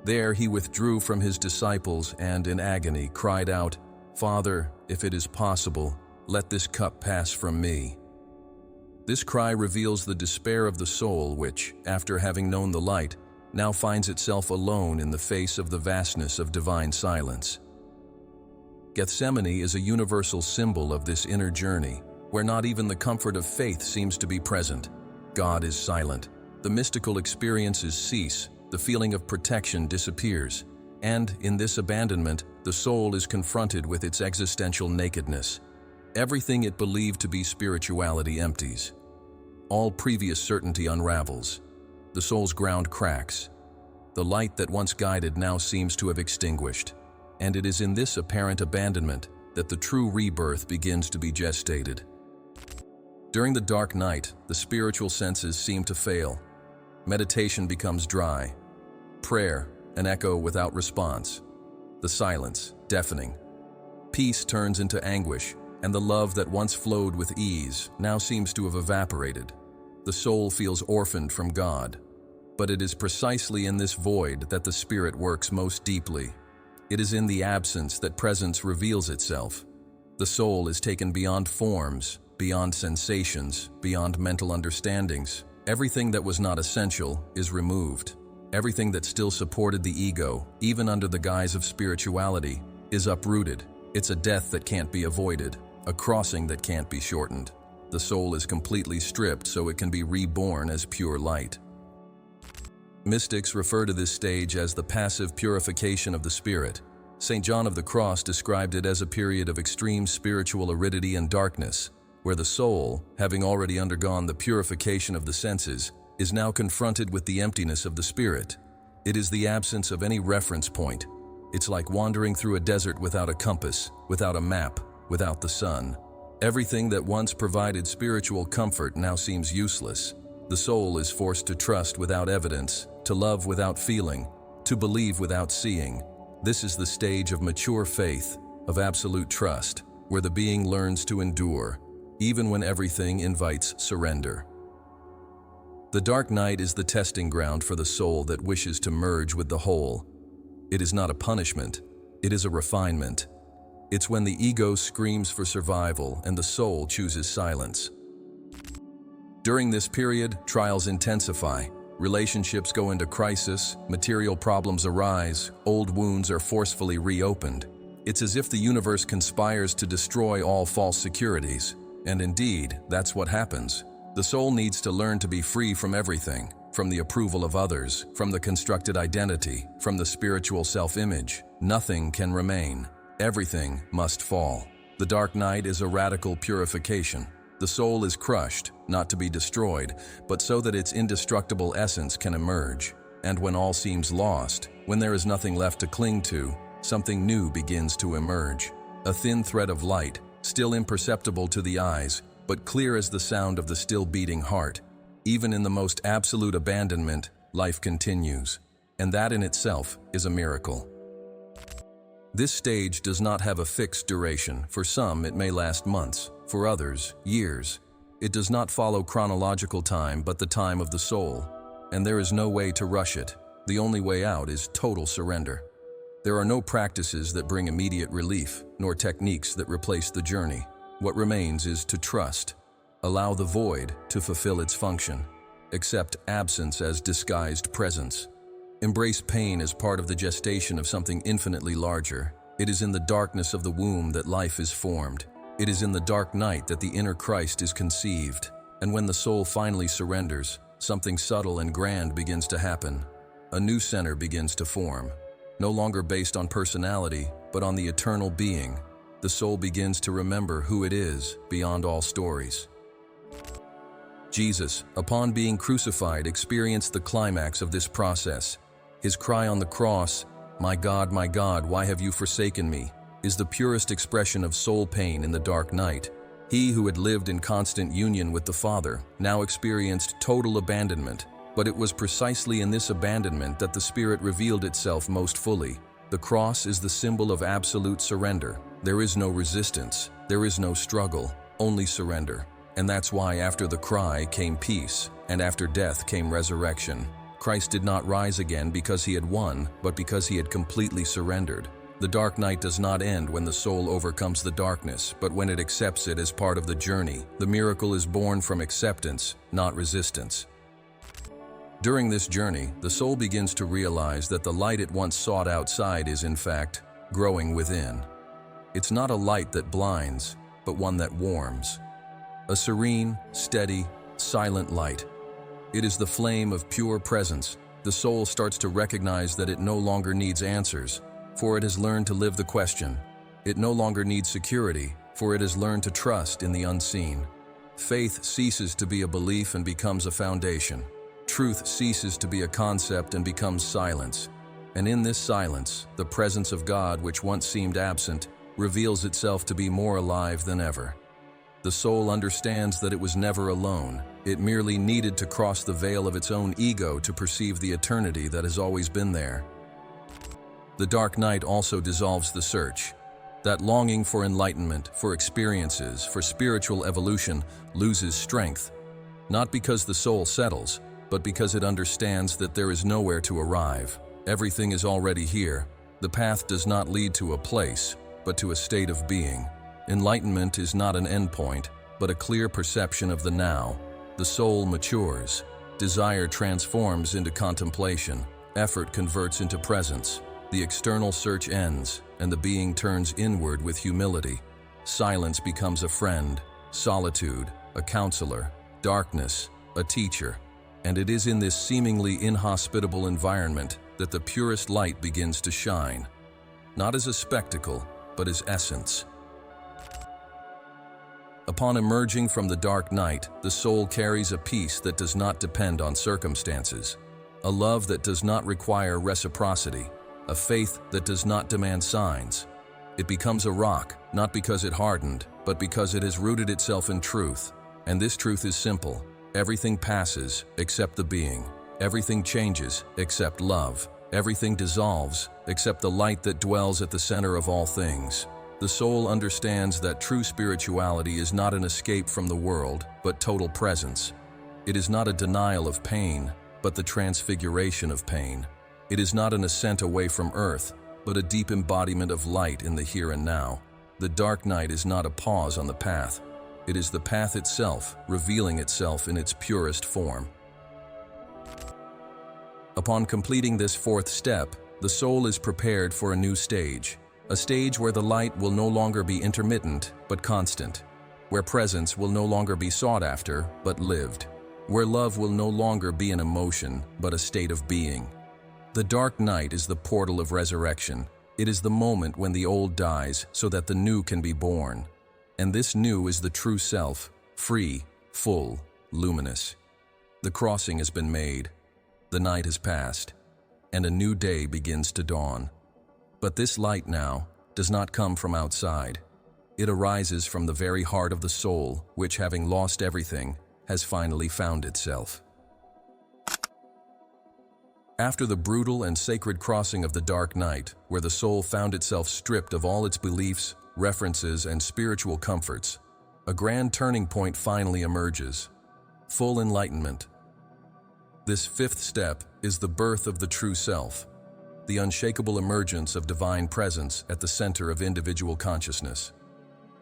There he withdrew from his disciples and, in agony, cried out, "Father, if it is possible, let this cup pass from me." This cry reveals the despair of the soul which, after having known the light, now finds itself alone in the face of the vastness of divine silence. Gethsemane is a universal symbol of this inner journey, where not even the comfort of faith seems to be present. God is silent. The mystical experiences cease. The feeling of protection disappears, and in this abandonment, the soul is confronted with its existential nakedness. Everything it believed to be spirituality empties. All previous certainty unravels. The soul's ground cracks. The light that once guided now seems to have extinguished, and it is in this apparent abandonment that the true rebirth begins to be gestated. During the dark night, the spiritual senses seem to fail. Meditation becomes dry. Prayer, an echo without response. The silence, deafening. Peace turns into anguish, and the love that once flowed with ease now seems to have evaporated. The soul feels orphaned from God. But it is precisely in this void that the Spirit works most deeply. It is in the absence that presence reveals itself. The soul is taken beyond forms, beyond sensations, beyond mental understandings. Everything that was not essential is removed. Everything that still supported the ego, even under the guise of spirituality, is uprooted. It's a death that can't be avoided, a crossing that can't be shortened. The soul is completely stripped so it can be reborn as pure light. Mystics refer to this stage as the passive purification of the spirit. St. John of the Cross described it as a period of extreme spiritual aridity and darkness, where the soul, having already undergone the purification of the senses, is now confronted with the emptiness of the spirit. It is the absence of any reference point. It's like wandering through a desert without a compass, without a map, without the sun. Everything that once provided spiritual comfort now seems useless. The soul is forced to trust without evidence, to love without feeling, to believe without seeing. This is the stage of mature faith, of absolute trust, where the being learns to endure, even when everything invites surrender. The dark night is the testing ground for the soul that wishes to merge with the whole. It is not a punishment, it is a refinement. It's when the ego screams for survival and the soul chooses silence. During this period, trials intensify. Relationships go into crisis, material problems arise, old wounds are forcefully reopened. It's as if the universe conspires to destroy all false securities. And indeed, that's what happens. The soul needs to learn to be free from everything, from the approval of others, from the constructed identity, from the spiritual self-image. Nothing can remain. Everything must fall. The dark night is a radical purification. The soul is crushed, not to be destroyed, but so that its indestructible essence can emerge. And when all seems lost, when there is nothing left to cling to, something new begins to emerge. A thin thread of light, still imperceptible to the eyes, but clear as the sound of the still beating heart. Even in the most absolute abandonment, life continues. And that in itself is a miracle. This stage does not have a fixed duration. For some, it may last months. For others, years. It does not follow chronological time, but the time of the soul. And there is no way to rush it. The only way out is total surrender. There are no practices that bring immediate relief, nor techniques that replace the journey. What remains is to trust. Allow the void to fulfill its function. Accept absence as disguised presence. Embrace pain as part of the gestation of something infinitely larger. It is in the darkness of the womb that life is formed. It is in the dark night that the inner Christ is conceived. And when the soul finally surrenders, something subtle and grand begins to happen. A new center begins to form. No longer based on personality, but on the eternal being. The soul begins to remember who it is beyond all stories. Jesus, upon being crucified, experienced the climax of this process. His cry on the cross, my God, why have you forsaken me?" is the purest expression of soul pain in the dark night. He who had lived in constant union with the Father now experienced total abandonment, but it was precisely in this abandonment that the Spirit revealed itself most fully. The cross is the symbol of absolute surrender. There is no resistance, there is no struggle, only surrender. And that's why after the cry came peace, and after death came resurrection. Christ did not rise again because he had won, but because he had completely surrendered. The dark night does not end when the soul overcomes the darkness, but when it accepts it as part of the journey. The miracle is born from acceptance, not resistance. During this journey, the soul begins to realize that the light it once sought outside is, in fact, growing within. It's not a light that blinds, but one that warms. A serene, steady, silent light. It is the flame of pure presence. The soul starts to recognize that it no longer needs answers, for it has learned to live the question. It no longer needs security, for it has learned to trust in the unseen. Faith ceases to be a belief and becomes a foundation. Truth ceases to be a concept and becomes silence. And in this silence, the presence of God, which once seemed absent, reveals itself to be more alive than ever. The soul understands that it was never alone. It merely needed to cross the veil of its own ego to perceive the eternity that has always been there. The dark night also dissolves the search. That longing for enlightenment, for experiences, for spiritual evolution loses strength. Not because the soul settles, but because it understands that there is nowhere to arrive. Everything is already here. The path does not lead to a place, but to a state of being. Enlightenment is not an endpoint, but a clear perception of the now. The soul matures. Desire transforms into contemplation. Effort converts into presence. The external search ends, and the being turns inward with humility. Silence becomes a friend, solitude, a counselor, darkness, a teacher. And it is in this seemingly inhospitable environment that the purest light begins to shine. Not as a spectacle, but as essence. Upon emerging from the dark night, the soul carries a peace that does not depend on circumstances, a love that does not require reciprocity, a faith that does not demand signs. It becomes a rock, not because it hardened, but because it has rooted itself in truth. And this truth is simple. Everything passes except the being. Everything changes except love. Everything dissolves except the light that dwells at the center of all things. The soul understands that true spirituality is not an escape from the world, but total presence. It is not a denial of pain, but the transfiguration of pain. It is not an ascent away from earth, but a deep embodiment of light in the here and now. The dark night is not a pause on the path. It is the path itself, revealing itself in its purest form. Upon completing this fourth step, the soul is prepared for a new stage. A stage where the light will no longer be intermittent, but constant. Where presence will no longer be sought after, but lived. Where love will no longer be an emotion, but a state of being. The dark night is the portal of resurrection. It is the moment when the old dies so that the new can be born. And this new is the true self, free, full, luminous. The crossing has been made. The night has passed, and a new day begins to dawn. But this light now does not come from outside. It arises from the very heart of the soul, which, having lost everything, has finally found itself. After the brutal and sacred crossing of the dark night, where the soul found itself stripped of all its beliefs, references, and spiritual comforts, a grand turning point finally emerges: full enlightenment. This fifth step is the birth of the true self, the unshakable emergence of divine presence at the center of individual consciousness.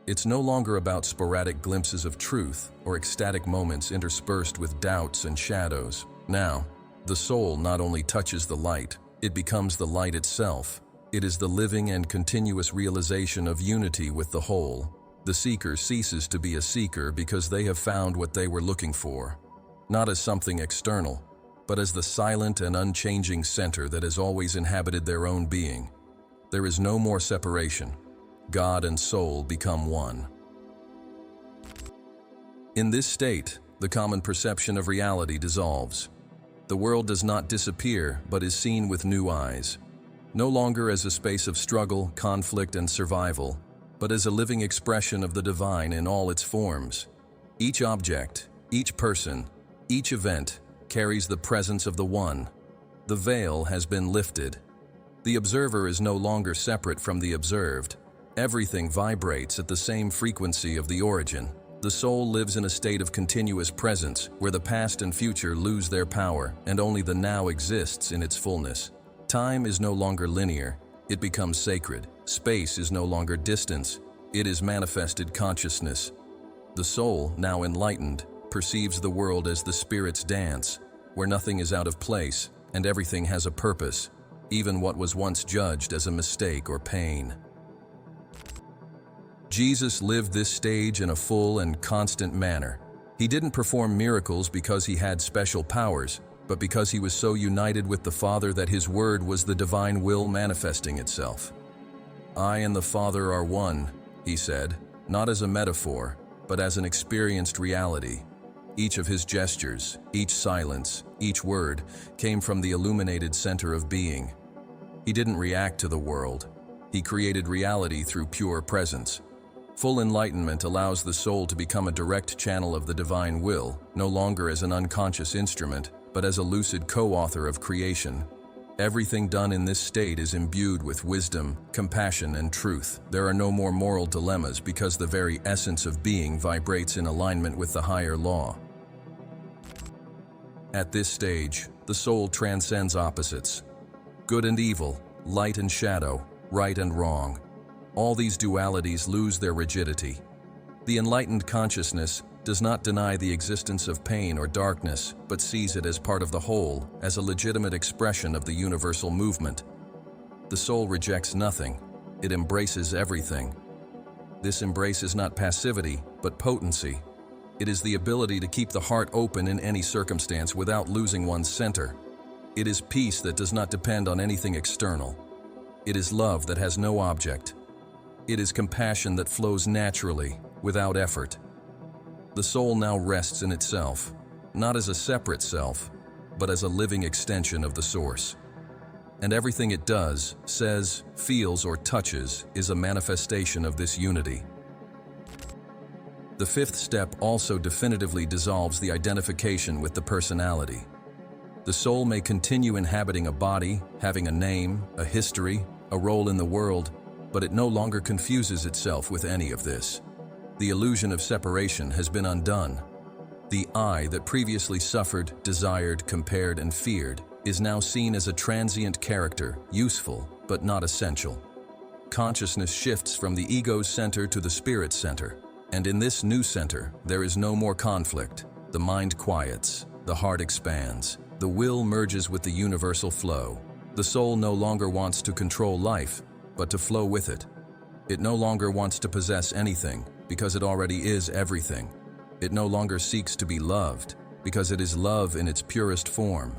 It's no longer about sporadic glimpses of truth or ecstatic moments interspersed with doubts and shadows. Now, the soul not only touches the light, it becomes the light itself. It is the living and continuous realization of unity with the whole. The seeker ceases to be a seeker because they have found what they were looking for, not as something external, but as the silent and unchanging center that has always inhabited their own being. There is no more separation. God and soul become one. In this state, the common perception of reality dissolves. The world does not disappear, but is seen with new eyes. No longer as a space of struggle, conflict, and survival, but as a living expression of the divine in all its forms. Each object, each person, each event carries the presence of the One. The veil has been lifted. The observer is no longer separate from the observed. Everything vibrates at the same frequency of the origin. The soul lives in a state of continuous presence, where the past and future lose their power, and only the now exists in its fullness. Time is no longer linear. It becomes sacred. Space is no longer distance. It is manifested consciousness. The soul, now enlightened, perceives the world as the spirit's dance, where nothing is out of place and everything has a purpose, even what was once judged as a mistake or pain. Jesus lived this stage in a full and constant manner. He didn't perform miracles because he had special powers, but because he was so united with the Father that his word was the divine will manifesting itself. "I and the Father are one," he said, not as a metaphor, but as an experienced reality. Each of his gestures, each silence, each word came from the illuminated center of being. He didn't react to the world. He created reality through pure presence. Full enlightenment allows the soul to become a direct channel of the divine will, no longer as an unconscious instrument, but as a lucid co-author of creation. Everything done in this state is imbued with wisdom, compassion, and truth. There are no more moral dilemmas because the very essence of being vibrates in alignment with the higher law. At this stage, the soul transcends opposites. Good and evil, light and shadow, right and wrong. All these dualities lose their rigidity. The enlightened consciousness does not deny the existence of pain or darkness, but sees it as part of the whole, as a legitimate expression of the universal movement. The soul rejects nothing. It embraces everything. This embrace is not passivity, but potency. It is the ability to keep the heart open in any circumstance without losing one's center. It is peace that does not depend on anything external. It is love that has no object. It is compassion that flows naturally, without effort. The soul now rests in itself, not as a separate self, but as a living extension of the source. and everything it does, says, feels, or touches is a manifestation of this unity. The fifth step also definitively dissolves the identification with the personality. The soul may continue inhabiting a body, having a name, a history, a role in the world, but it no longer confuses itself with any of this. The illusion of separation has been undone. The I that previously suffered, desired, compared, and feared is now seen as a transient character, useful, but not essential. Consciousness shifts from the ego's center to the spirit center, and in this new center, there is no more conflict. The mind quiets, the heart expands, the will merges with the universal flow. The soul no longer wants to control life, but to flow with it. It no longer wants to possess anything, because it already is everything. It no longer seeks to be loved, because it is love in its purest form.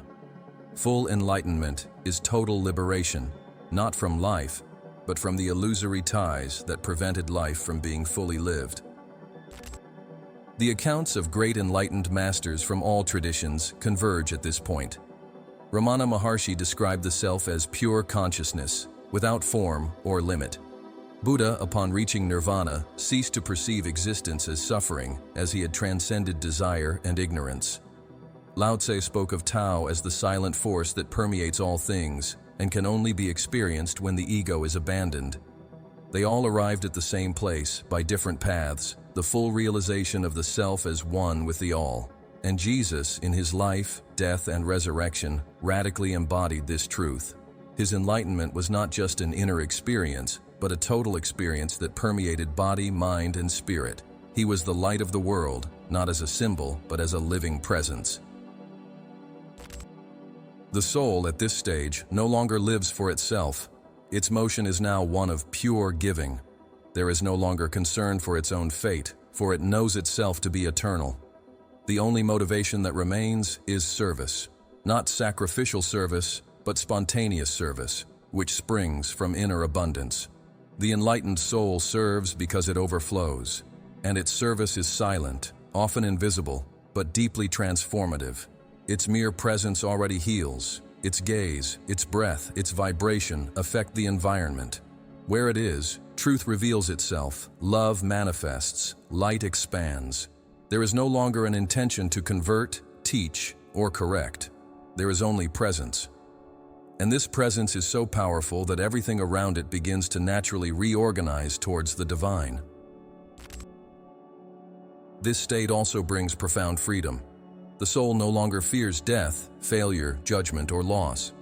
Full enlightenment is total liberation, not from life, but from the illusory ties that prevented life from being fully lived. The accounts of great enlightened masters from all traditions converge at this point. Ramana Maharshi described the self as pure consciousness, without form or limit. Buddha, upon reaching nirvana, ceased to perceive existence as suffering, as he had transcended desire and ignorance. Lao Tse spoke of Tao as the silent force that permeates all things and can only be experienced when the ego is abandoned. They all arrived at the same place, by different paths, the full realization of the self as one with the all. And Jesus, in his life, death, and resurrection, radically embodied this truth. His enlightenment was not just an inner experience, but a total experience that permeated body, mind, and spirit. He was the light of the world, not as a symbol, but as a living presence. The soul, at this stage, no longer lives for itself. Its motion is now one of pure giving. There is no longer concern for its own fate, for it knows itself to be eternal. The only motivation that remains is service. Not sacrificial service, but spontaneous service, which springs from inner abundance. The enlightened soul serves because it overflows, and its service is silent, often invisible, but deeply transformative. Its mere presence already heals. Its gaze, its breath, its vibration affect the environment. Where it is, truth reveals itself, love manifests, light expands. There is no longer an intention to convert, teach, or correct. There is only presence. And this presence is so powerful that everything around it begins to naturally reorganize towards the divine. This state also brings profound freedom. The soul no longer fears death, failure, judgment, or loss.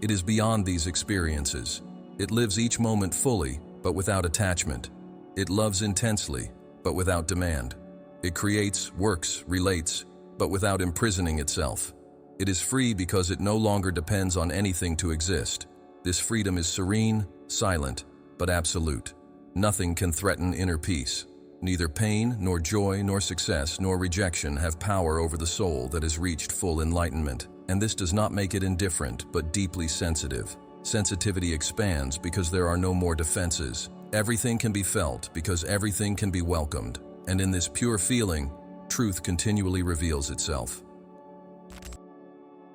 It is beyond these experiences. It lives each moment fully, but without attachment. It loves intensely, but without demand. It creates, works, relates, but without imprisoning itself. It is free because it no longer depends on anything to exist. This freedom is serene, silent, but absolute. Nothing can threaten inner peace. Neither pain, nor joy, nor success, nor rejection have power over the soul that has reached full enlightenment. And this does not make it indifferent, but deeply sensitive. Sensitivity expands because there are no more defenses. Everything can be felt because everything can be welcomed. And in this pure feeling, truth continually reveals itself.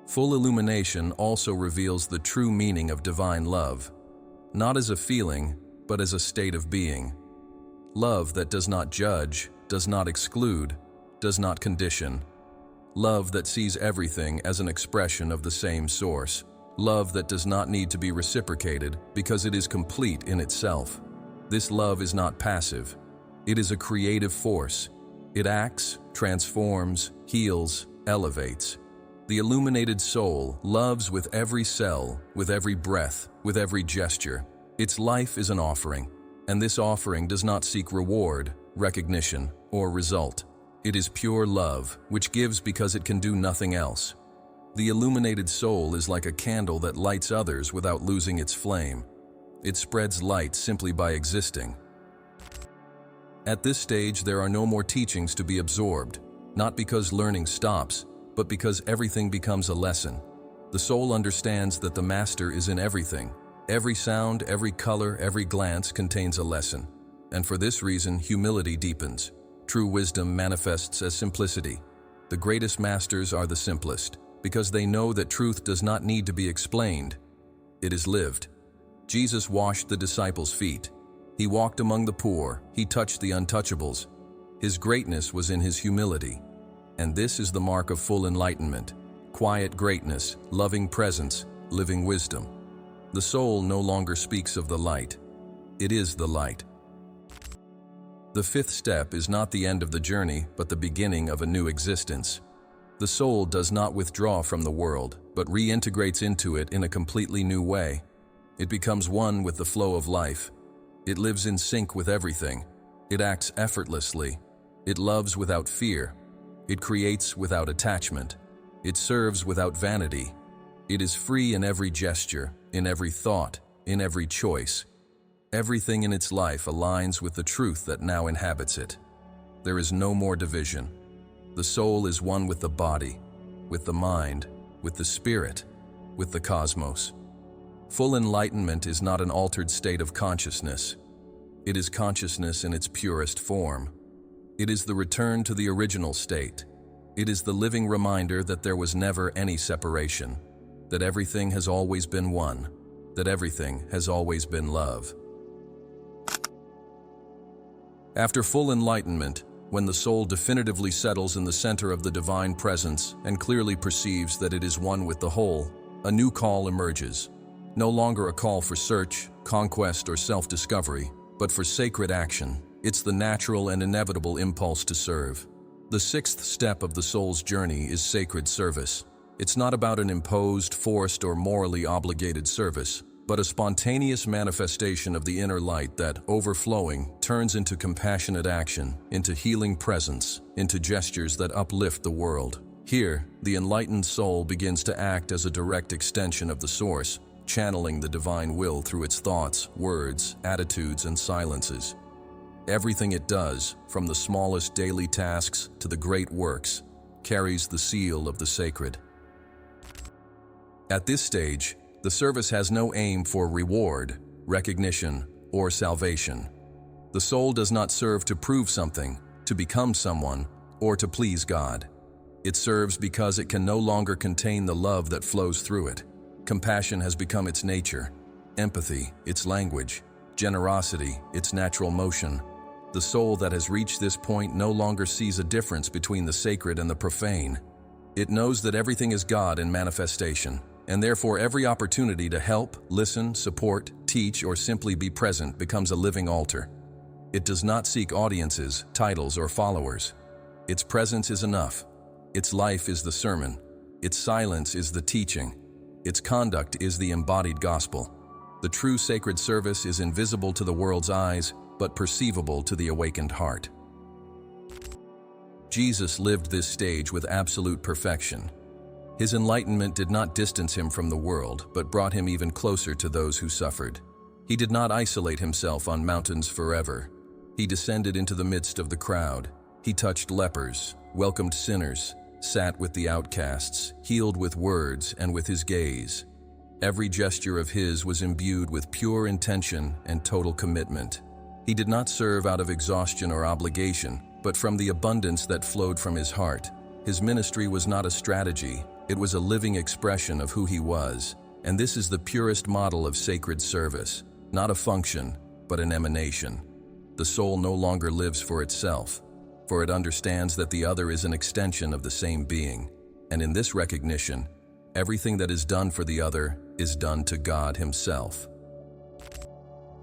Full illumination also reveals the true meaning of divine love, not as a feeling, but as a state of being. Love that does not judge, does not exclude, does not condition. Love that sees everything as an expression of the same source. Love that does not need to be reciprocated because it is complete in itself. This love is not passive. It is a creative force. It acts, transforms, heals, elevates. The illuminated soul loves with every cell, with every breath, with every gesture. Its life is an offering, and this offering does not seek reward, recognition, or result. It is pure love, which gives because it can do nothing else. The illuminated soul is like a candle that lights others without losing its flame. It spreads light simply by existing. At this stage, there are no more teachings to be absorbed, not because learning stops, but because everything becomes a lesson. The soul understands that the master is in everything. Every sound, every color, every glance contains a lesson. And for this reason, humility deepens. True wisdom manifests as simplicity. The greatest masters are the simplest, because they know that truth does not need to be explained. it is lived. Jesus washed the disciples' feet. He walked among the poor, he touched the untouchables. His greatness was in his humility. And this is the mark of full enlightenment: quiet greatness, loving presence, living wisdom. The soul no longer speaks of the light. It is the light. The fifth step is not the end of the journey, but the beginning of a new existence. The soul does not withdraw from the world, but reintegrates into it in a completely new way. It becomes one with the flow of life. It lives in sync with everything. It acts effortlessly. It loves without fear. It creates without attachment. It serves without vanity. It is free in every gesture, in every thought, in every choice. Everything in its life aligns with the truth that now inhabits it. There is no more division. The soul is one with the body, with the mind, with the spirit, with the cosmos. Full enlightenment is not an altered state of consciousness. It is consciousness in its purest form. It is the return to the original state. It is the living reminder that there was never any separation, that everything has always been one, that everything has always been love. After full enlightenment, when the soul definitively settles in the center of the divine presence and clearly perceives that it is one with the whole, a new call emerges. No longer a call for search, conquest, or self-discovery, but for sacred action. It's the natural and inevitable impulse to serve. The sixth step of the soul's journey is sacred service. It's not about an imposed, forced, or morally obligated service, but a spontaneous manifestation of the inner light that, overflowing, turns into compassionate action, into healing presence, into gestures that uplift the world. Here, the enlightened soul begins to act as a direct extension of the source, channeling the divine will through its thoughts, words, attitudes, and silences. Everything it does, from the smallest daily tasks to the great works, carries the seal of the sacred. At this stage, the service has no aim for reward, recognition, or salvation. The soul does not serve to prove something, to become someone, or to please God. It serves because it can no longer contain the love that flows through it. Compassion has become its nature, empathy, its language, generosity, its natural motion. The soul that has reached this point no longer sees a difference between the sacred and the profane. It knows that everything is God in manifestation, and therefore every opportunity to help, listen, support, teach, or simply be present becomes a living altar. It does not seek audiences, titles, or followers. Its presence is enough. Its life is the sermon. Its silence is the teaching. Its conduct is the embodied gospel. The true sacred service is invisible to the world's eyes, but perceivable to the awakened heart. Jesus lived this stage with absolute perfection. His enlightenment did not distance him from the world, but brought him even closer to those who suffered. He did not isolate himself on mountains forever. He descended into the midst of the crowd. He touched lepers, welcomed sinners, sat with the outcasts, healed with words and with his gaze. Every gesture of his was imbued with pure intention and total commitment. He did not serve out of exhaustion or obligation, but from the abundance that flowed from his heart. His ministry was not a strategy, it was a living expression of who he was. And this is the purest model of sacred service, not a function, but an emanation. The soul no longer lives for itself, for it understands that the other is an extension of the same being. And in this recognition, everything that is done for the other is done to God Himself.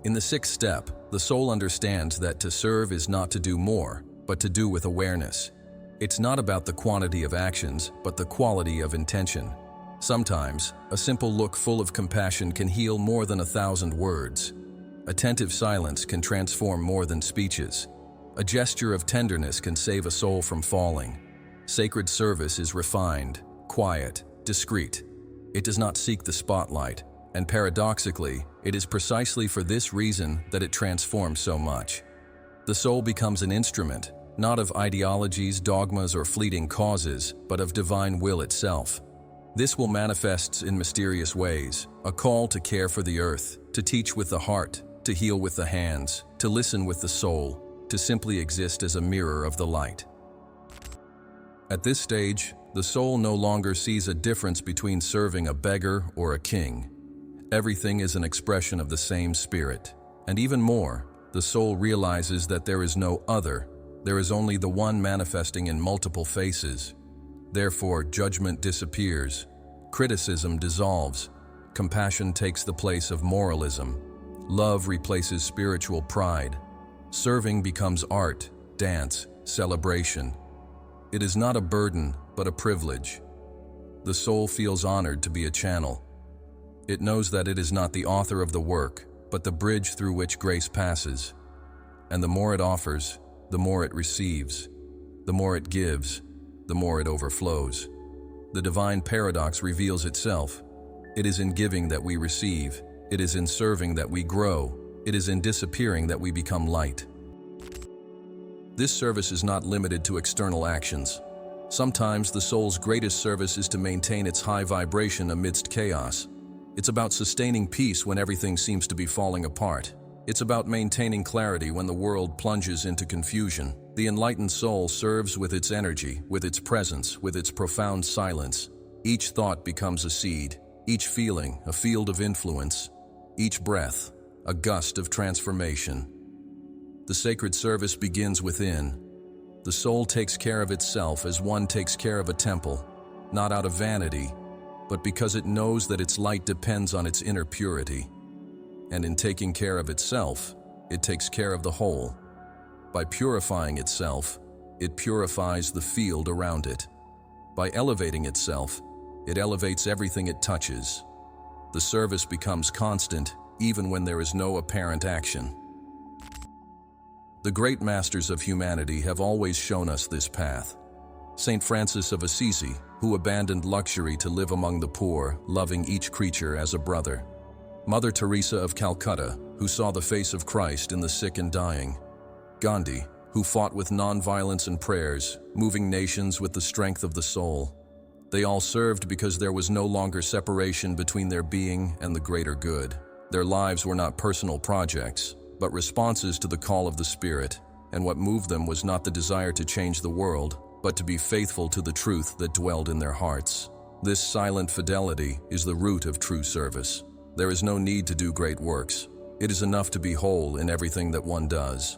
In the sixth step, the soul understands that to serve is not to do more, but to do with awareness. It's not about the quantity of actions, but the quality of intention. Sometimes, a simple look full of compassion can heal more than 1,000 words. Attentive silence can transform more than speeches. A gesture of tenderness can save a soul from falling. Sacred service is refined, quiet, discreet. It does not seek the spotlight, and paradoxically, it is precisely for this reason that it transforms so much. The soul becomes an instrument, not of ideologies, dogmas, or fleeting causes, but of divine will itself. This will manifest in mysterious ways, a call to care for the earth, to teach with the heart, to heal with the hands, to listen with the soul, to simply exist as a mirror of the light. At this stage, the soul no longer sees a difference between serving a beggar or a king. Everything is an expression of the same spirit. And even more, the soul realizes that there is no other, there is only the one manifesting in multiple faces. Therefore, judgment disappears, criticism dissolves, compassion takes the place of moralism, love replaces spiritual pride, serving becomes art, dance, celebration. It is not a burden, but a privilege. The soul feels honored to be a channel. It knows that it is not the author of the work, but the bridge through which grace passes. And the more it offers, the more it receives. The more it gives, the more it overflows. The divine paradox reveals itself. It is in giving that we receive. It is in serving that we grow. It is in disappearing that we become light. This service is not limited to external actions. Sometimes the soul's greatest service is to maintain its high vibration amidst chaos. It's about sustaining peace when everything seems to be falling apart. It's about maintaining clarity when the world plunges into confusion. The enlightened soul serves with its energy, with its presence, with its profound silence. Each thought becomes a seed, each feeling a field of influence, each breath a gust of transformation. The sacred service begins within. The soul takes care of itself as one takes care of a temple, not out of vanity, but because it knows that its light depends on its inner purity. And in taking care of itself, it takes care of the whole. By purifying itself, it purifies the field around it. By elevating itself, it elevates everything it touches. The service becomes constant, even when there is no apparent action. The great masters of humanity have always shown us this path. Saint Francis of Assisi, who abandoned luxury to live among the poor, loving each creature as a brother. Mother Teresa of Calcutta, who saw the face of Christ in the sick and dying. Gandhi, who fought with non-violence and prayers, moving nations with the strength of the soul. They all served because there was no longer separation between their being and the greater good. Their lives were not personal projects, but responses to the call of the Spirit, and what moved them was not the desire to change the world, but to be faithful to the truth that dwelled in their hearts. This silent fidelity is the root of true service. There is no need to do great works. It is enough to be whole in everything that one does.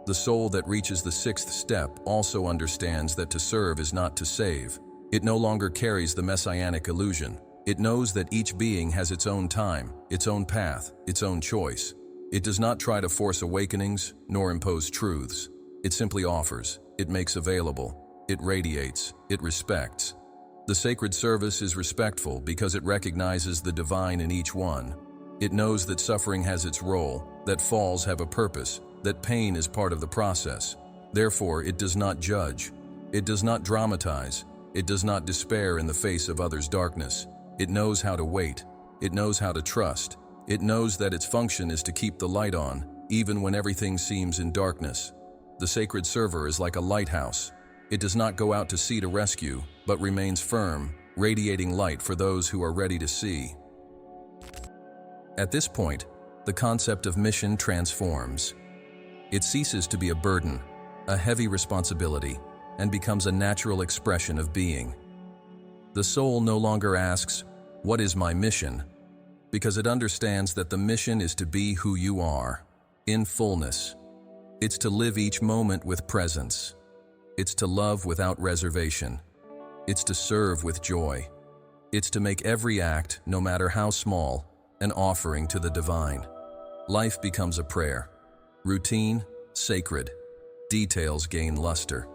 The soul that reaches the sixth step also understands that to serve is not to save. It no longer carries the messianic illusion. It knows that each being has its own time, its own path, its own choice. It does not try to force awakenings, nor impose truths. It simply offers, it makes available, it radiates, it respects. The sacred service is respectful because it recognizes the divine in each one. It knows that suffering has its role, that falls have a purpose, that pain is part of the process. Therefore, it does not judge. It does not dramatize. It does not despair in the face of others' darkness. It knows how to wait. It knows how to trust. It knows that its function is to keep the light on, even when everything seems in darkness. The sacred server is like a lighthouse. It does not go out to sea to rescue, but remains firm, radiating light for those who are ready to see. At this point, the concept of mission transforms. It ceases to be a burden, a heavy responsibility, and becomes a natural expression of being. The soul no longer asks, "What is my mission?" because it understands that the mission is to be who you are, in fullness. It's to live each moment with presence. It's to love without reservation. It's to serve with joy. It's to make every act, no matter how small, an offering to the divine. Life becomes a prayer. Routine, sacred. Details gain luster.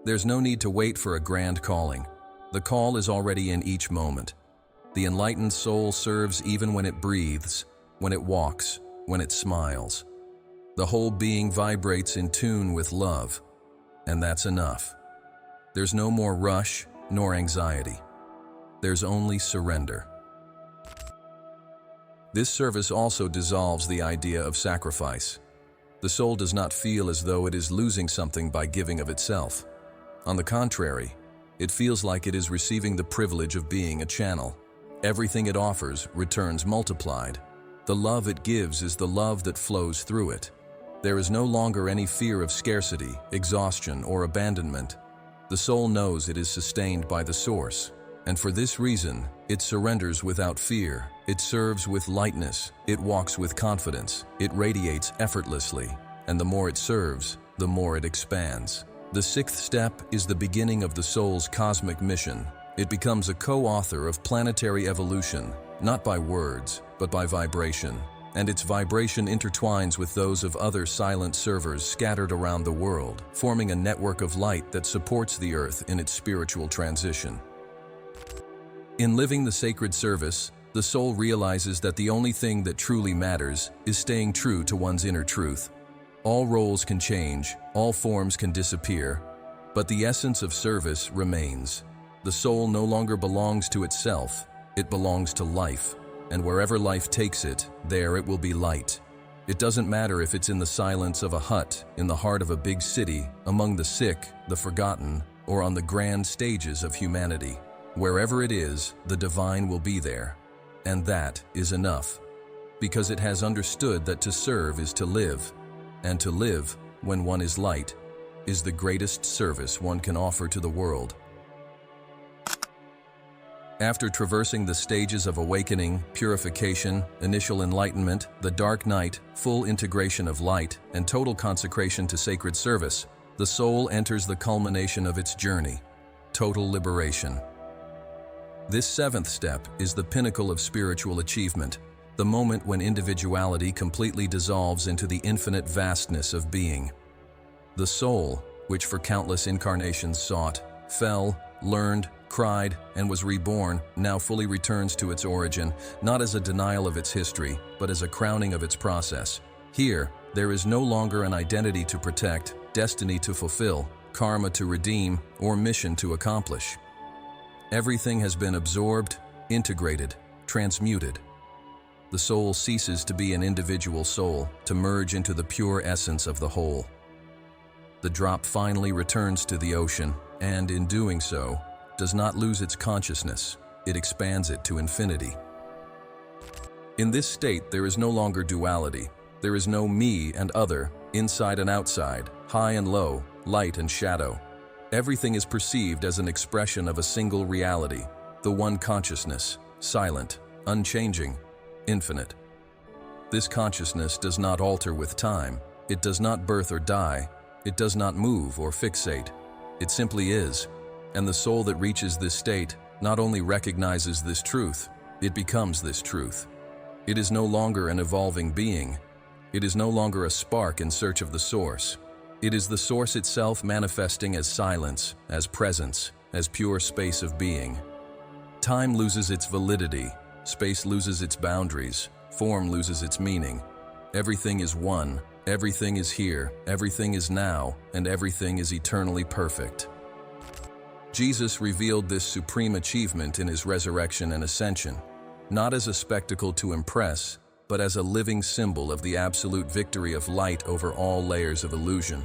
There's no need to wait for a grand calling. The call is already in each moment. The enlightened soul serves even when it breathes, when it walks, when it smiles. The whole being vibrates in tune with love, and that's enough. There's no more rush nor anxiety. There's only surrender. This service also dissolves the idea of sacrifice. The soul does not feel as though it is losing something by giving of itself. On the contrary, it feels like it is receiving the privilege of being a channel. Everything it offers returns multiplied. The love it gives is the love that flows through it. There is no longer any fear of scarcity, exhaustion, or abandonment. The soul knows it is sustained by the source. And for this reason, it surrenders without fear, it serves with lightness, it walks with confidence, it radiates effortlessly, and the more it serves, the more it expands. The sixth step is the beginning of the soul's cosmic mission. It becomes a co-author of planetary evolution, not by words, but by vibration. And its vibration intertwines with those of other silent servers scattered around the world, forming a network of light that supports the earth in its spiritual transition. In living the sacred service, the soul realizes that the only thing that truly matters is staying true to one's inner truth. All roles can change, all forms can disappear, but the essence of service remains. The soul no longer belongs to itself, it belongs to life, and wherever life takes it, there it will be light. It doesn't matter if it's in the silence of a hut, in the heart of a big city, among the sick, the forgotten, or on the grand stages of humanity. Wherever it is, the divine will be there. And that is enough, because it has understood that to serve is to live, and to live, when one is light, is the greatest service one can offer to the world. After traversing the stages of awakening, purification, initial enlightenment, the dark night, full integration of light, and total consecration to sacred service, the soul enters the culmination of its journey, total liberation. This seventh step is the pinnacle of spiritual achievement, the moment when individuality completely dissolves into the infinite vastness of being. The soul, which for countless incarnations sought, fell, learned, cried, and was reborn, now fully returns to its origin, not as a denial of its history, but as a crowning of its process. Here, there is no longer an identity to protect, destiny to fulfill, karma to redeem, or mission to accomplish. Everything has been absorbed, integrated, transmuted. The soul ceases to be an individual soul, to merge into the pure essence of the whole. The drop finally returns to the ocean, and in doing so, does not lose its consciousness, it expands it to infinity. In this state, there is no longer duality. There is no me and other, inside and outside, high and low, light and shadow. Everything is perceived as an expression of a single reality, the one consciousness, silent, unchanging, infinite. This consciousness does not alter with time. It does not birth or die. It does not move or fixate. It simply is. And the soul that reaches this state not only recognizes this truth, it becomes this truth. It is no longer an evolving being. It is no longer a spark in search of the source. It is the source itself manifesting as silence, as presence, as pure space of being. Time loses its validity, space loses its boundaries, form loses its meaning. Everything is one, everything is here, everything is now, and everything is eternally perfect. Jesus revealed this supreme achievement in his resurrection and ascension, not as a spectacle to impress, but as a living symbol of the absolute victory of light over all layers of illusion.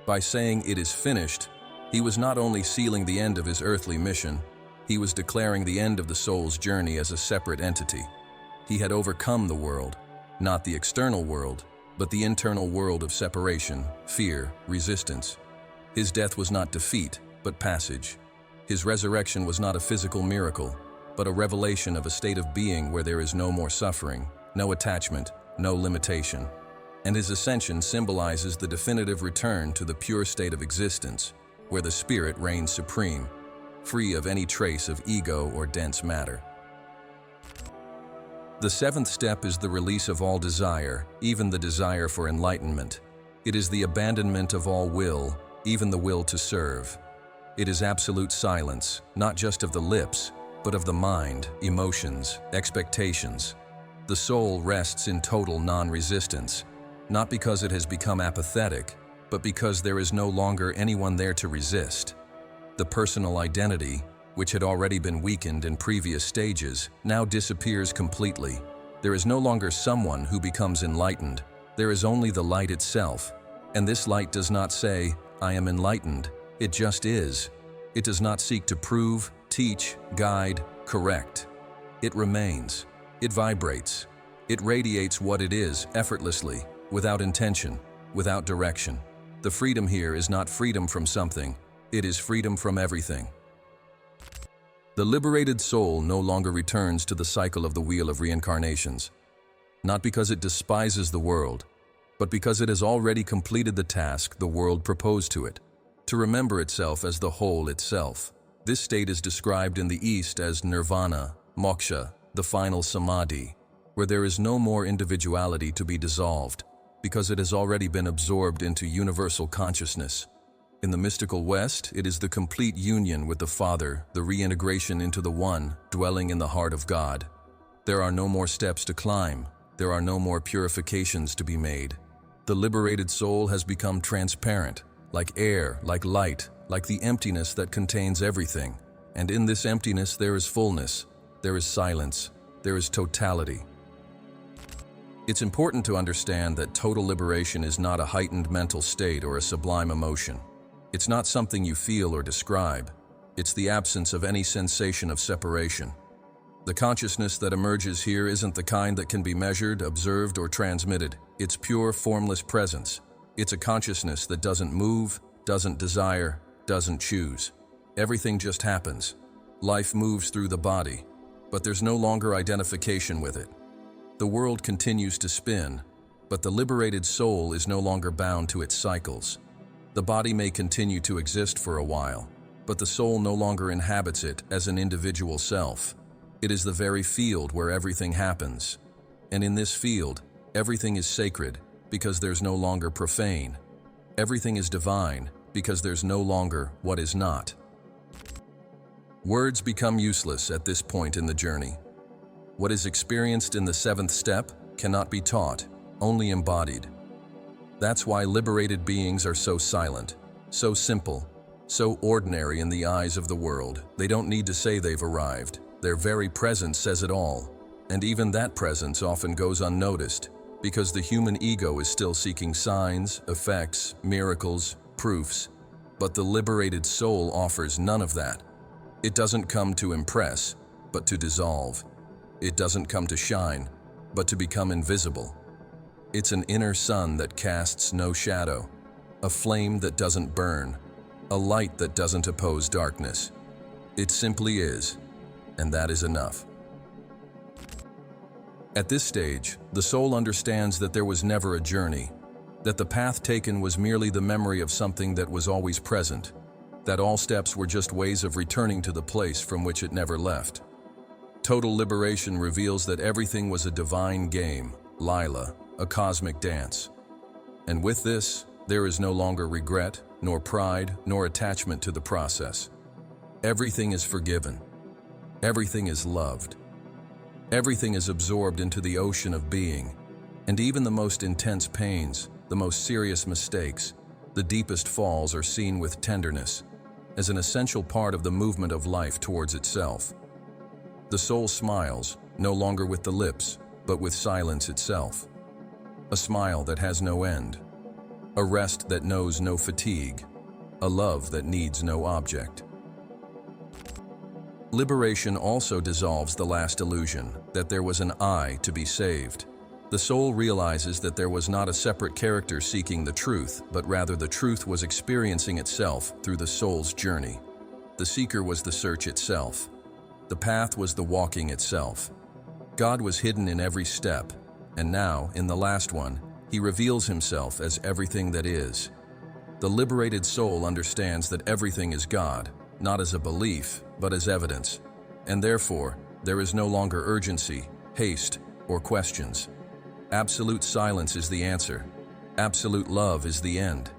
By saying "it is finished," he was not only sealing the end of his earthly mission, he was declaring the end of the soul's journey as a separate entity. He had overcome the world, not the external world, but the internal world of separation, fear, resistance. His death was not defeat, but passage. His resurrection was not a physical miracle, but a revelation of a state of being where there is no more suffering, no attachment, no limitation. And his ascension symbolizes the definitive return to the pure state of existence, where the spirit reigns supreme, free of any trace of ego or dense matter. The seventh step is the release of all desire, even the desire for enlightenment. It is the abandonment of all will, even the will to serve. It is absolute silence, not just of the lips, but of the mind, emotions, expectations. The soul rests in total non-resistance, not because it has become apathetic, but because there is no longer anyone there to resist. The personal identity, which had already been weakened in previous stages, now disappears completely. There is no longer someone who becomes enlightened. There is only the light itself. And this light does not say, "I am enlightened." It just is. It does not seek to prove, teach, guide, correct. It remains. It vibrates. It radiates what it is effortlessly, without intention, without direction. The freedom here is not freedom from something. It is freedom from everything. The liberated soul no longer returns to the cycle of the wheel of reincarnations, not because it despises the world, but because it has already completed the task the world proposed to it, to remember itself as the whole itself. This state is described in the East as nirvana, moksha, the final samadhi, where there is no more individuality to be dissolved, because it has already been absorbed into universal consciousness. In the mystical West, it is the complete union with the Father, the reintegration into the One, dwelling in the heart of God. There are no more steps to climb. There are no more purifications to be made. The liberated soul has become transparent, like air, like light, like the emptiness that contains everything. And in this emptiness there is fullness, there is silence, there is totality. It's important to understand that total liberation is not a heightened mental state or a sublime emotion. It's not something you feel or describe. It's the absence of any sensation of separation. The consciousness that emerges here isn't the kind that can be measured, observed, or transmitted. It's pure, formless presence. It's a consciousness that doesn't move, doesn't desire, doesn't choose. Everything just happens. Life moves through the body, but there's no longer identification with it. The world continues to spin, but the liberated soul is no longer bound to its cycles. The body may continue to exist for a while, but the soul no longer inhabits it as an individual self. It is the very field where everything happens. And in this field, everything is sacred because there's no longer profane. Everything is divine because there's no longer what is not. Words become useless at this point in the journey. What is experienced in the seventh step cannot be taught, only embodied. That's why liberated beings are so silent, so simple, so ordinary in the eyes of the world. They don't need to say they've arrived. Their very presence says it all. And even that presence often goes unnoticed, because the human ego is still seeking signs, effects, miracles, proofs. But the liberated soul offers none of that. It doesn't come to impress, but to dissolve. It doesn't come to shine, but to become invisible. It's an inner sun that casts no shadow, a flame that doesn't burn, a light that doesn't oppose darkness. It simply is, and that is enough. At this stage, the soul understands that there was never a journey, that the path taken was merely the memory of something that was always present, that all steps were just ways of returning to the place from which it never left. Total liberation reveals that everything was a divine game, Lila, a cosmic dance. And with this, there is no longer regret, nor pride, nor attachment to the process. Everything is forgiven. Everything is loved. Everything is absorbed into the ocean of being. And even the most intense pains, the most serious mistakes, the deepest falls are seen with tenderness, as an essential part of the movement of life towards itself. The soul smiles, no longer with the lips, but with silence itself. A smile that has no end. A rest that knows no fatigue. A love that needs no object. Liberation also dissolves the last illusion, that there was an I to be saved. The soul realizes that there was not a separate character seeking the truth, but rather the truth was experiencing itself through the soul's journey. The seeker was the search itself. The path was the walking itself. God was hidden in every step, and now, in the last one, he reveals himself as everything that is. The liberated soul understands that everything is God, not as a belief, but as evidence. And therefore, there is no longer urgency, haste, or questions. Absolute silence is the answer. Absolute love is the end.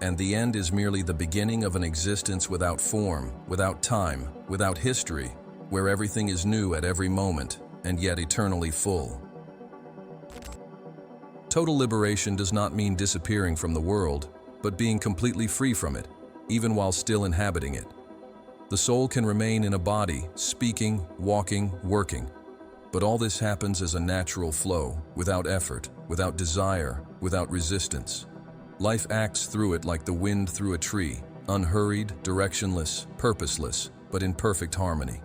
And the end is merely the beginning of an existence without form, without time, without history, where everything is new at every moment, and yet eternally full. Total liberation does not mean disappearing from the world, but being completely free from it, even while still inhabiting it. The soul can remain in a body, speaking, walking, working. But all this happens as a natural flow, without effort, without desire, without resistance. Life acts through it like the wind through a tree, unhurried, directionless, purposeless, but in perfect harmony.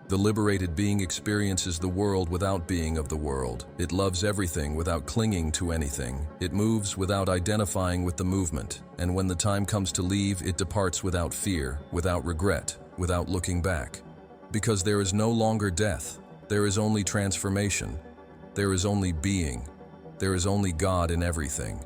The liberated being experiences the world without being of the world. It loves everything without clinging to anything. It moves without identifying with the movement. And when the time comes to leave, it departs without fear, without regret, without looking back. Because there is no longer death, there is only transformation, there is only being, there is only God in everything.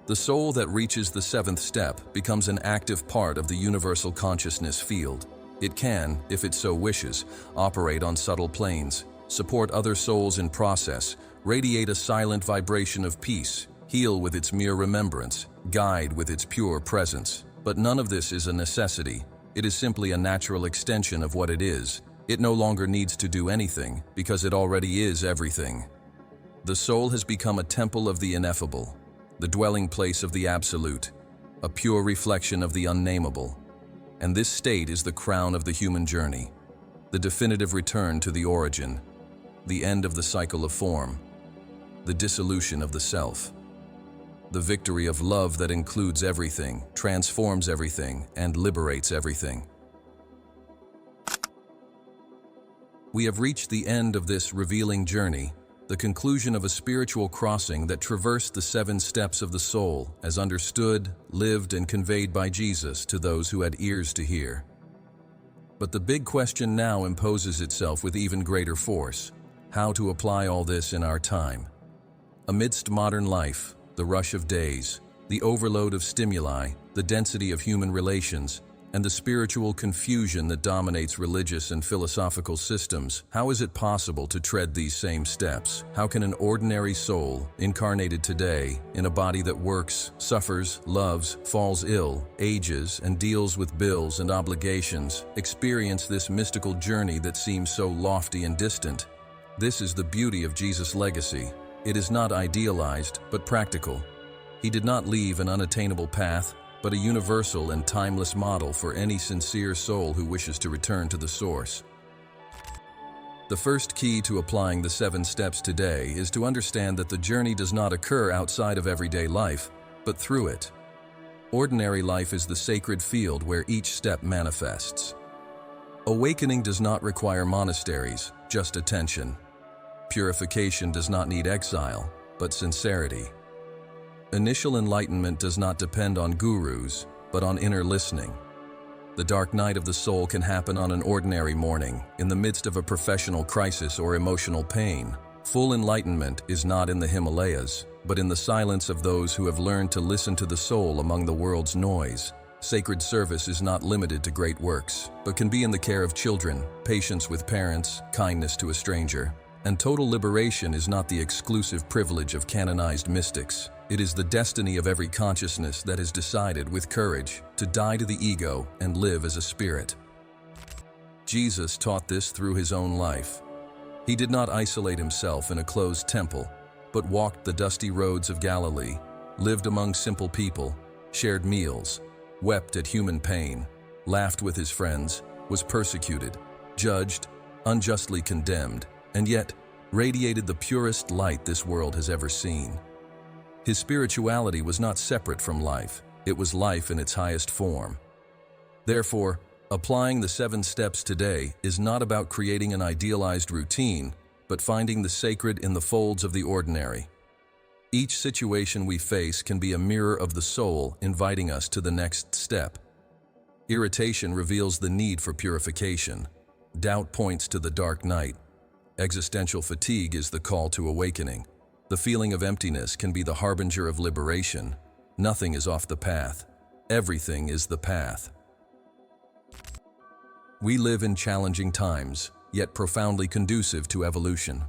The soul that reaches the seventh step becomes an active part of the universal consciousness field. It can, if it so wishes, operate on subtle planes, support other souls in process, radiate a silent vibration of peace, heal with its mere remembrance, guide with its pure presence. But none of this is a necessity. It is simply a natural extension of what it is. It no longer needs to do anything, because it already is everything. The soul has become a temple of the ineffable, the dwelling place of the absolute, a pure reflection of the unnameable. And this state is the crown of the human journey, the definitive return to the origin, the end of the cycle of form, the dissolution of the self, the victory of love that includes everything, transforms everything, and liberates everything. We have reached the end of this revealing journey, the conclusion of a spiritual crossing that traversed the 7 steps of the soul as understood, lived, and conveyed by Jesus to those who had ears to hear. But the big question now imposes itself with even greater force: how to apply all this in our time. Amidst modern life, the rush of days, the overload of stimuli, the density of human relations, and the spiritual confusion that dominates religious and philosophical systems, how is it possible to tread these same steps? How can an ordinary soul, incarnated today, in a body that works, suffers, loves, falls ill, ages, and deals with bills and obligations, experience this mystical journey that seems so lofty and distant? This is the beauty of Jesus' legacy. It is not idealized, but practical. He did not leave an unattainable path, but a universal and timeless model for any sincere soul who wishes to return to the source. The first key to applying the 7 steps today is to understand that the journey does not occur outside of everyday life, but through it. Ordinary life is the sacred field where each step manifests. Awakening does not require monasteries, just attention. Purification does not need exile, but sincerity. Initial enlightenment does not depend on gurus, but on inner listening. The dark night of the soul can happen on an ordinary morning, in the midst of a professional crisis or emotional pain. Full enlightenment is not in the Himalayas, but in the silence of those who have learned to listen to the soul among the world's noise. Sacred service is not limited to great works, but can be in the care of children, patience with parents, kindness to a stranger. And total liberation is not the exclusive privilege of canonized mystics. It is the destiny of every consciousness that has decided with courage to die to the ego and live as a spirit. Jesus taught this through his own life. He did not isolate himself in a closed temple, but walked the dusty roads of Galilee, lived among simple people, shared meals, wept at human pain, laughed with his friends, was persecuted, judged, unjustly condemned, and yet radiated the purest light this world has ever seen. His spirituality was not separate from life, it was life in its highest form. Therefore, applying the 7 steps today is not about creating an idealized routine, but finding the sacred in the folds of the ordinary. Each situation we face can be a mirror of the soul inviting us to the next step. Irritation reveals the need for purification. Doubt points to the dark night. Existential fatigue is the call to awakening. The feeling of emptiness can be the harbinger of liberation. Nothing is off the path. Everything is the path. We live in challenging times, yet profoundly conducive to evolution.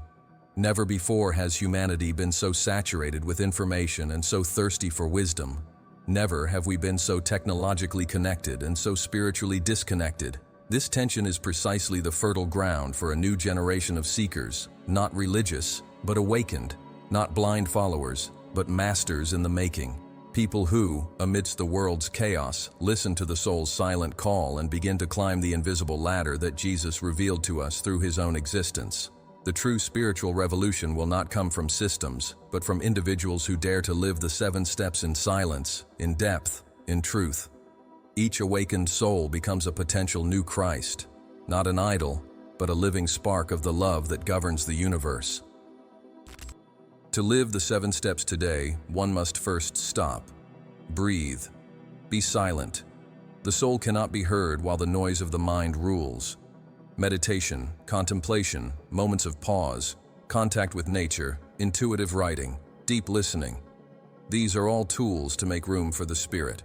Never before has humanity been so saturated with information and so thirsty for wisdom. Never have we been so technologically connected and so spiritually disconnected. This tension is precisely the fertile ground for a new generation of seekers, not religious, but awakened. Not blind followers, but masters in the making. People who, amidst the world's chaos, listen to the soul's silent call and begin to climb the invisible ladder that Jesus revealed to us through his own existence. The true spiritual revolution will not come from systems, but from individuals who dare to live the 7 steps in silence, in depth, in truth. Each awakened soul becomes a potential new Christ, not an idol, but a living spark of the love that governs the universe. To live the 7 steps today, one must first stop, breathe, be silent, The soul cannot be heard while the noise of the mind rules. Meditation, contemplation, moments of pause, contact with nature, intuitive writing, deep listening. These are all tools to make room for the spirit.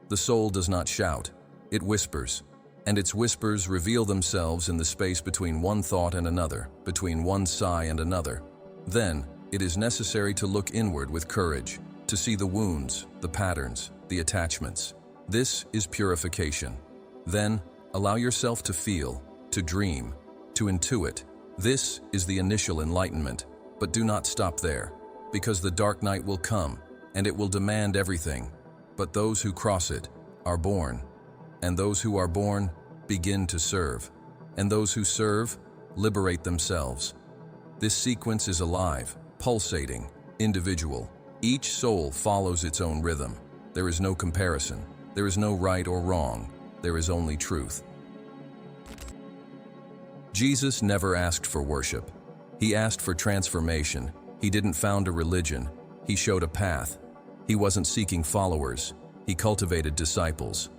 The soul does not shout, it whispers, and its whispers reveal themselves in the space between one thought and another, between one sigh and another. Then, it is necessary to look inward with courage, to see the wounds, the patterns, the attachments. This is purification. Then, allow yourself to feel, to dream, to intuit. This is the initial enlightenment, but do not stop there, because the dark night will come, and it will demand everything. But those who cross it are born, and those who are born begin to serve, and those who serve liberate themselves. This sequence is alive, pulsating, individual. Each soul follows its own rhythm. There is no comparison. There is no right or wrong. There is only truth. Jesus never asked for worship. He asked for transformation. He didn't found a religion. He showed a path. He wasn't seeking followers. He cultivated disciples.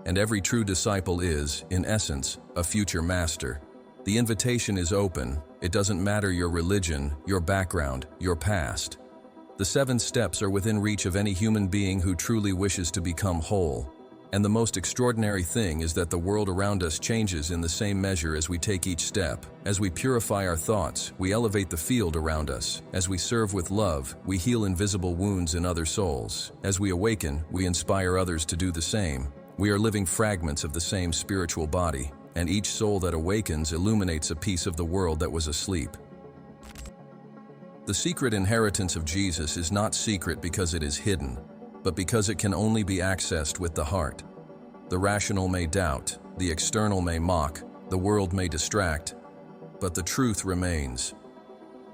And every true disciple is, in essence, a future master. The invitation is open. It doesn't matter your religion, your background, your past. The 7 steps are within reach of any human being who truly wishes to become whole. And the most extraordinary thing is that the world around us changes in the same measure as we take each step. As we purify our thoughts, we elevate the field around us. As we serve with love, we heal invisible wounds in other souls. As we awaken, we inspire others to do the same. We are living fragments of the same spiritual body, and each soul that awakens illuminates a piece of the world that was asleep. The secret inheritance of Jesus is not secret because it is hidden, but because it can only be accessed with the heart. The rational may doubt, the external may mock, the world may distract, but the truth remains.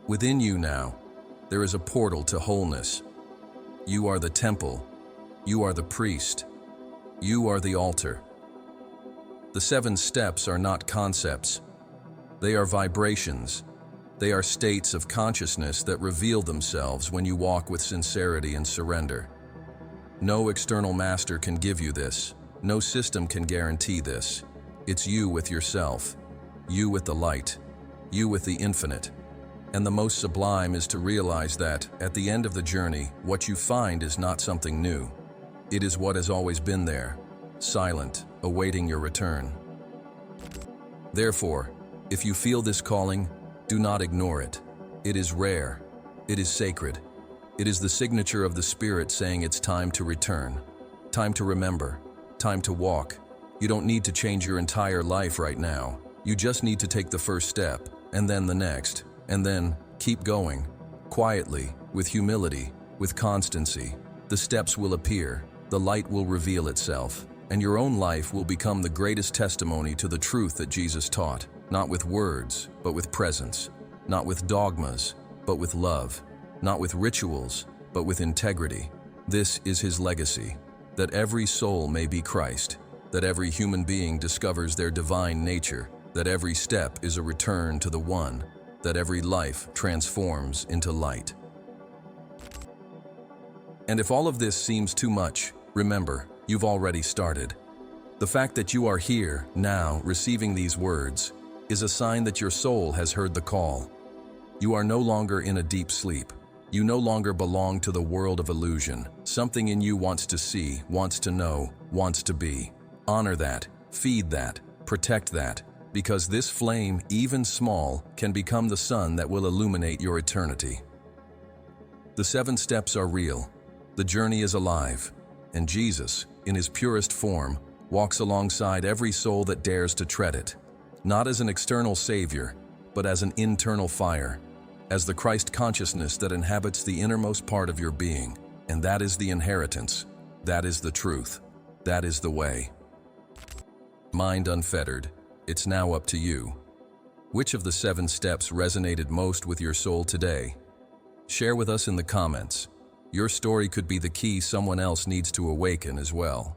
Within you now, there is a portal to wholeness. You are the temple. You are the priest. You are the altar. The 7 steps are not concepts. They are vibrations. They are states of consciousness that reveal themselves when you walk with sincerity and surrender. No external master can give you this. No system can guarantee this. It's you with yourself. You with the light. You with the infinite. And the most sublime is to realize that, at the end of the journey, what you find is not something new. It is what has always been there, silent, awaiting your return. Therefore, if you feel this calling, do not ignore it. It is rare. It is sacred. It is the signature of the Spirit saying it's time to return, time to remember, time to walk. You don't need to change your entire life right now. You just need to take the first step, and then the next, and then keep going, quietly, with humility, with constancy. The steps will appear, the light will reveal itself, and your own life will become the greatest testimony to the truth that Jesus taught, not with words, but with presence, not with dogmas, but with love. Not with rituals, but with integrity. This is his legacy, that every soul may be Christ, that every human being discovers their divine nature, that every step is a return to the One, that every life transforms into light. And if all of this seems too much, remember, you've already started. The fact that you are here, now, receiving these words, is a sign that your soul has heard the call. You are no longer in a deep sleep. You no longer belong to the world of illusion. Something in you wants to see, wants to know, wants to be. Honor that, feed that, protect that, because this flame, even small, can become the sun that will illuminate your eternity. The 7 steps are real. The journey is alive, and Jesus, in his purest form, walks alongside every soul that dares to tread it, not as an external savior, but as an internal fire, as the Christ consciousness that inhabits the innermost part of your being. And that is the inheritance. That is the truth. That is the way. Mind unfettered. It's now up to you. Which of the 7 steps resonated most with your soul today? Share with us in the comments. Your story could be the key someone else needs to awaken as well.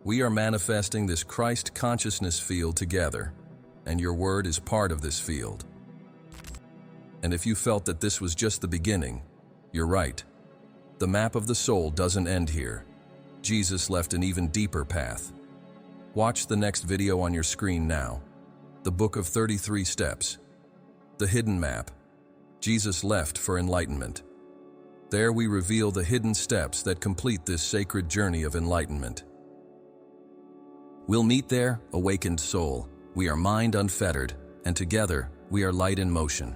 We are manifesting this Christ consciousness field together, and your word is part of this field. And if you felt that this was just the beginning, you're right. The map of the soul doesn't end here. Jesus left an even deeper path. Watch the next video on your screen now. The Book of 33 Steps. The Hidden Map. Jesus left for enlightenment. There we reveal the hidden steps that complete this sacred journey of enlightenment. We'll meet there, awakened soul. We are mind unfettered, and together, we are light in motion.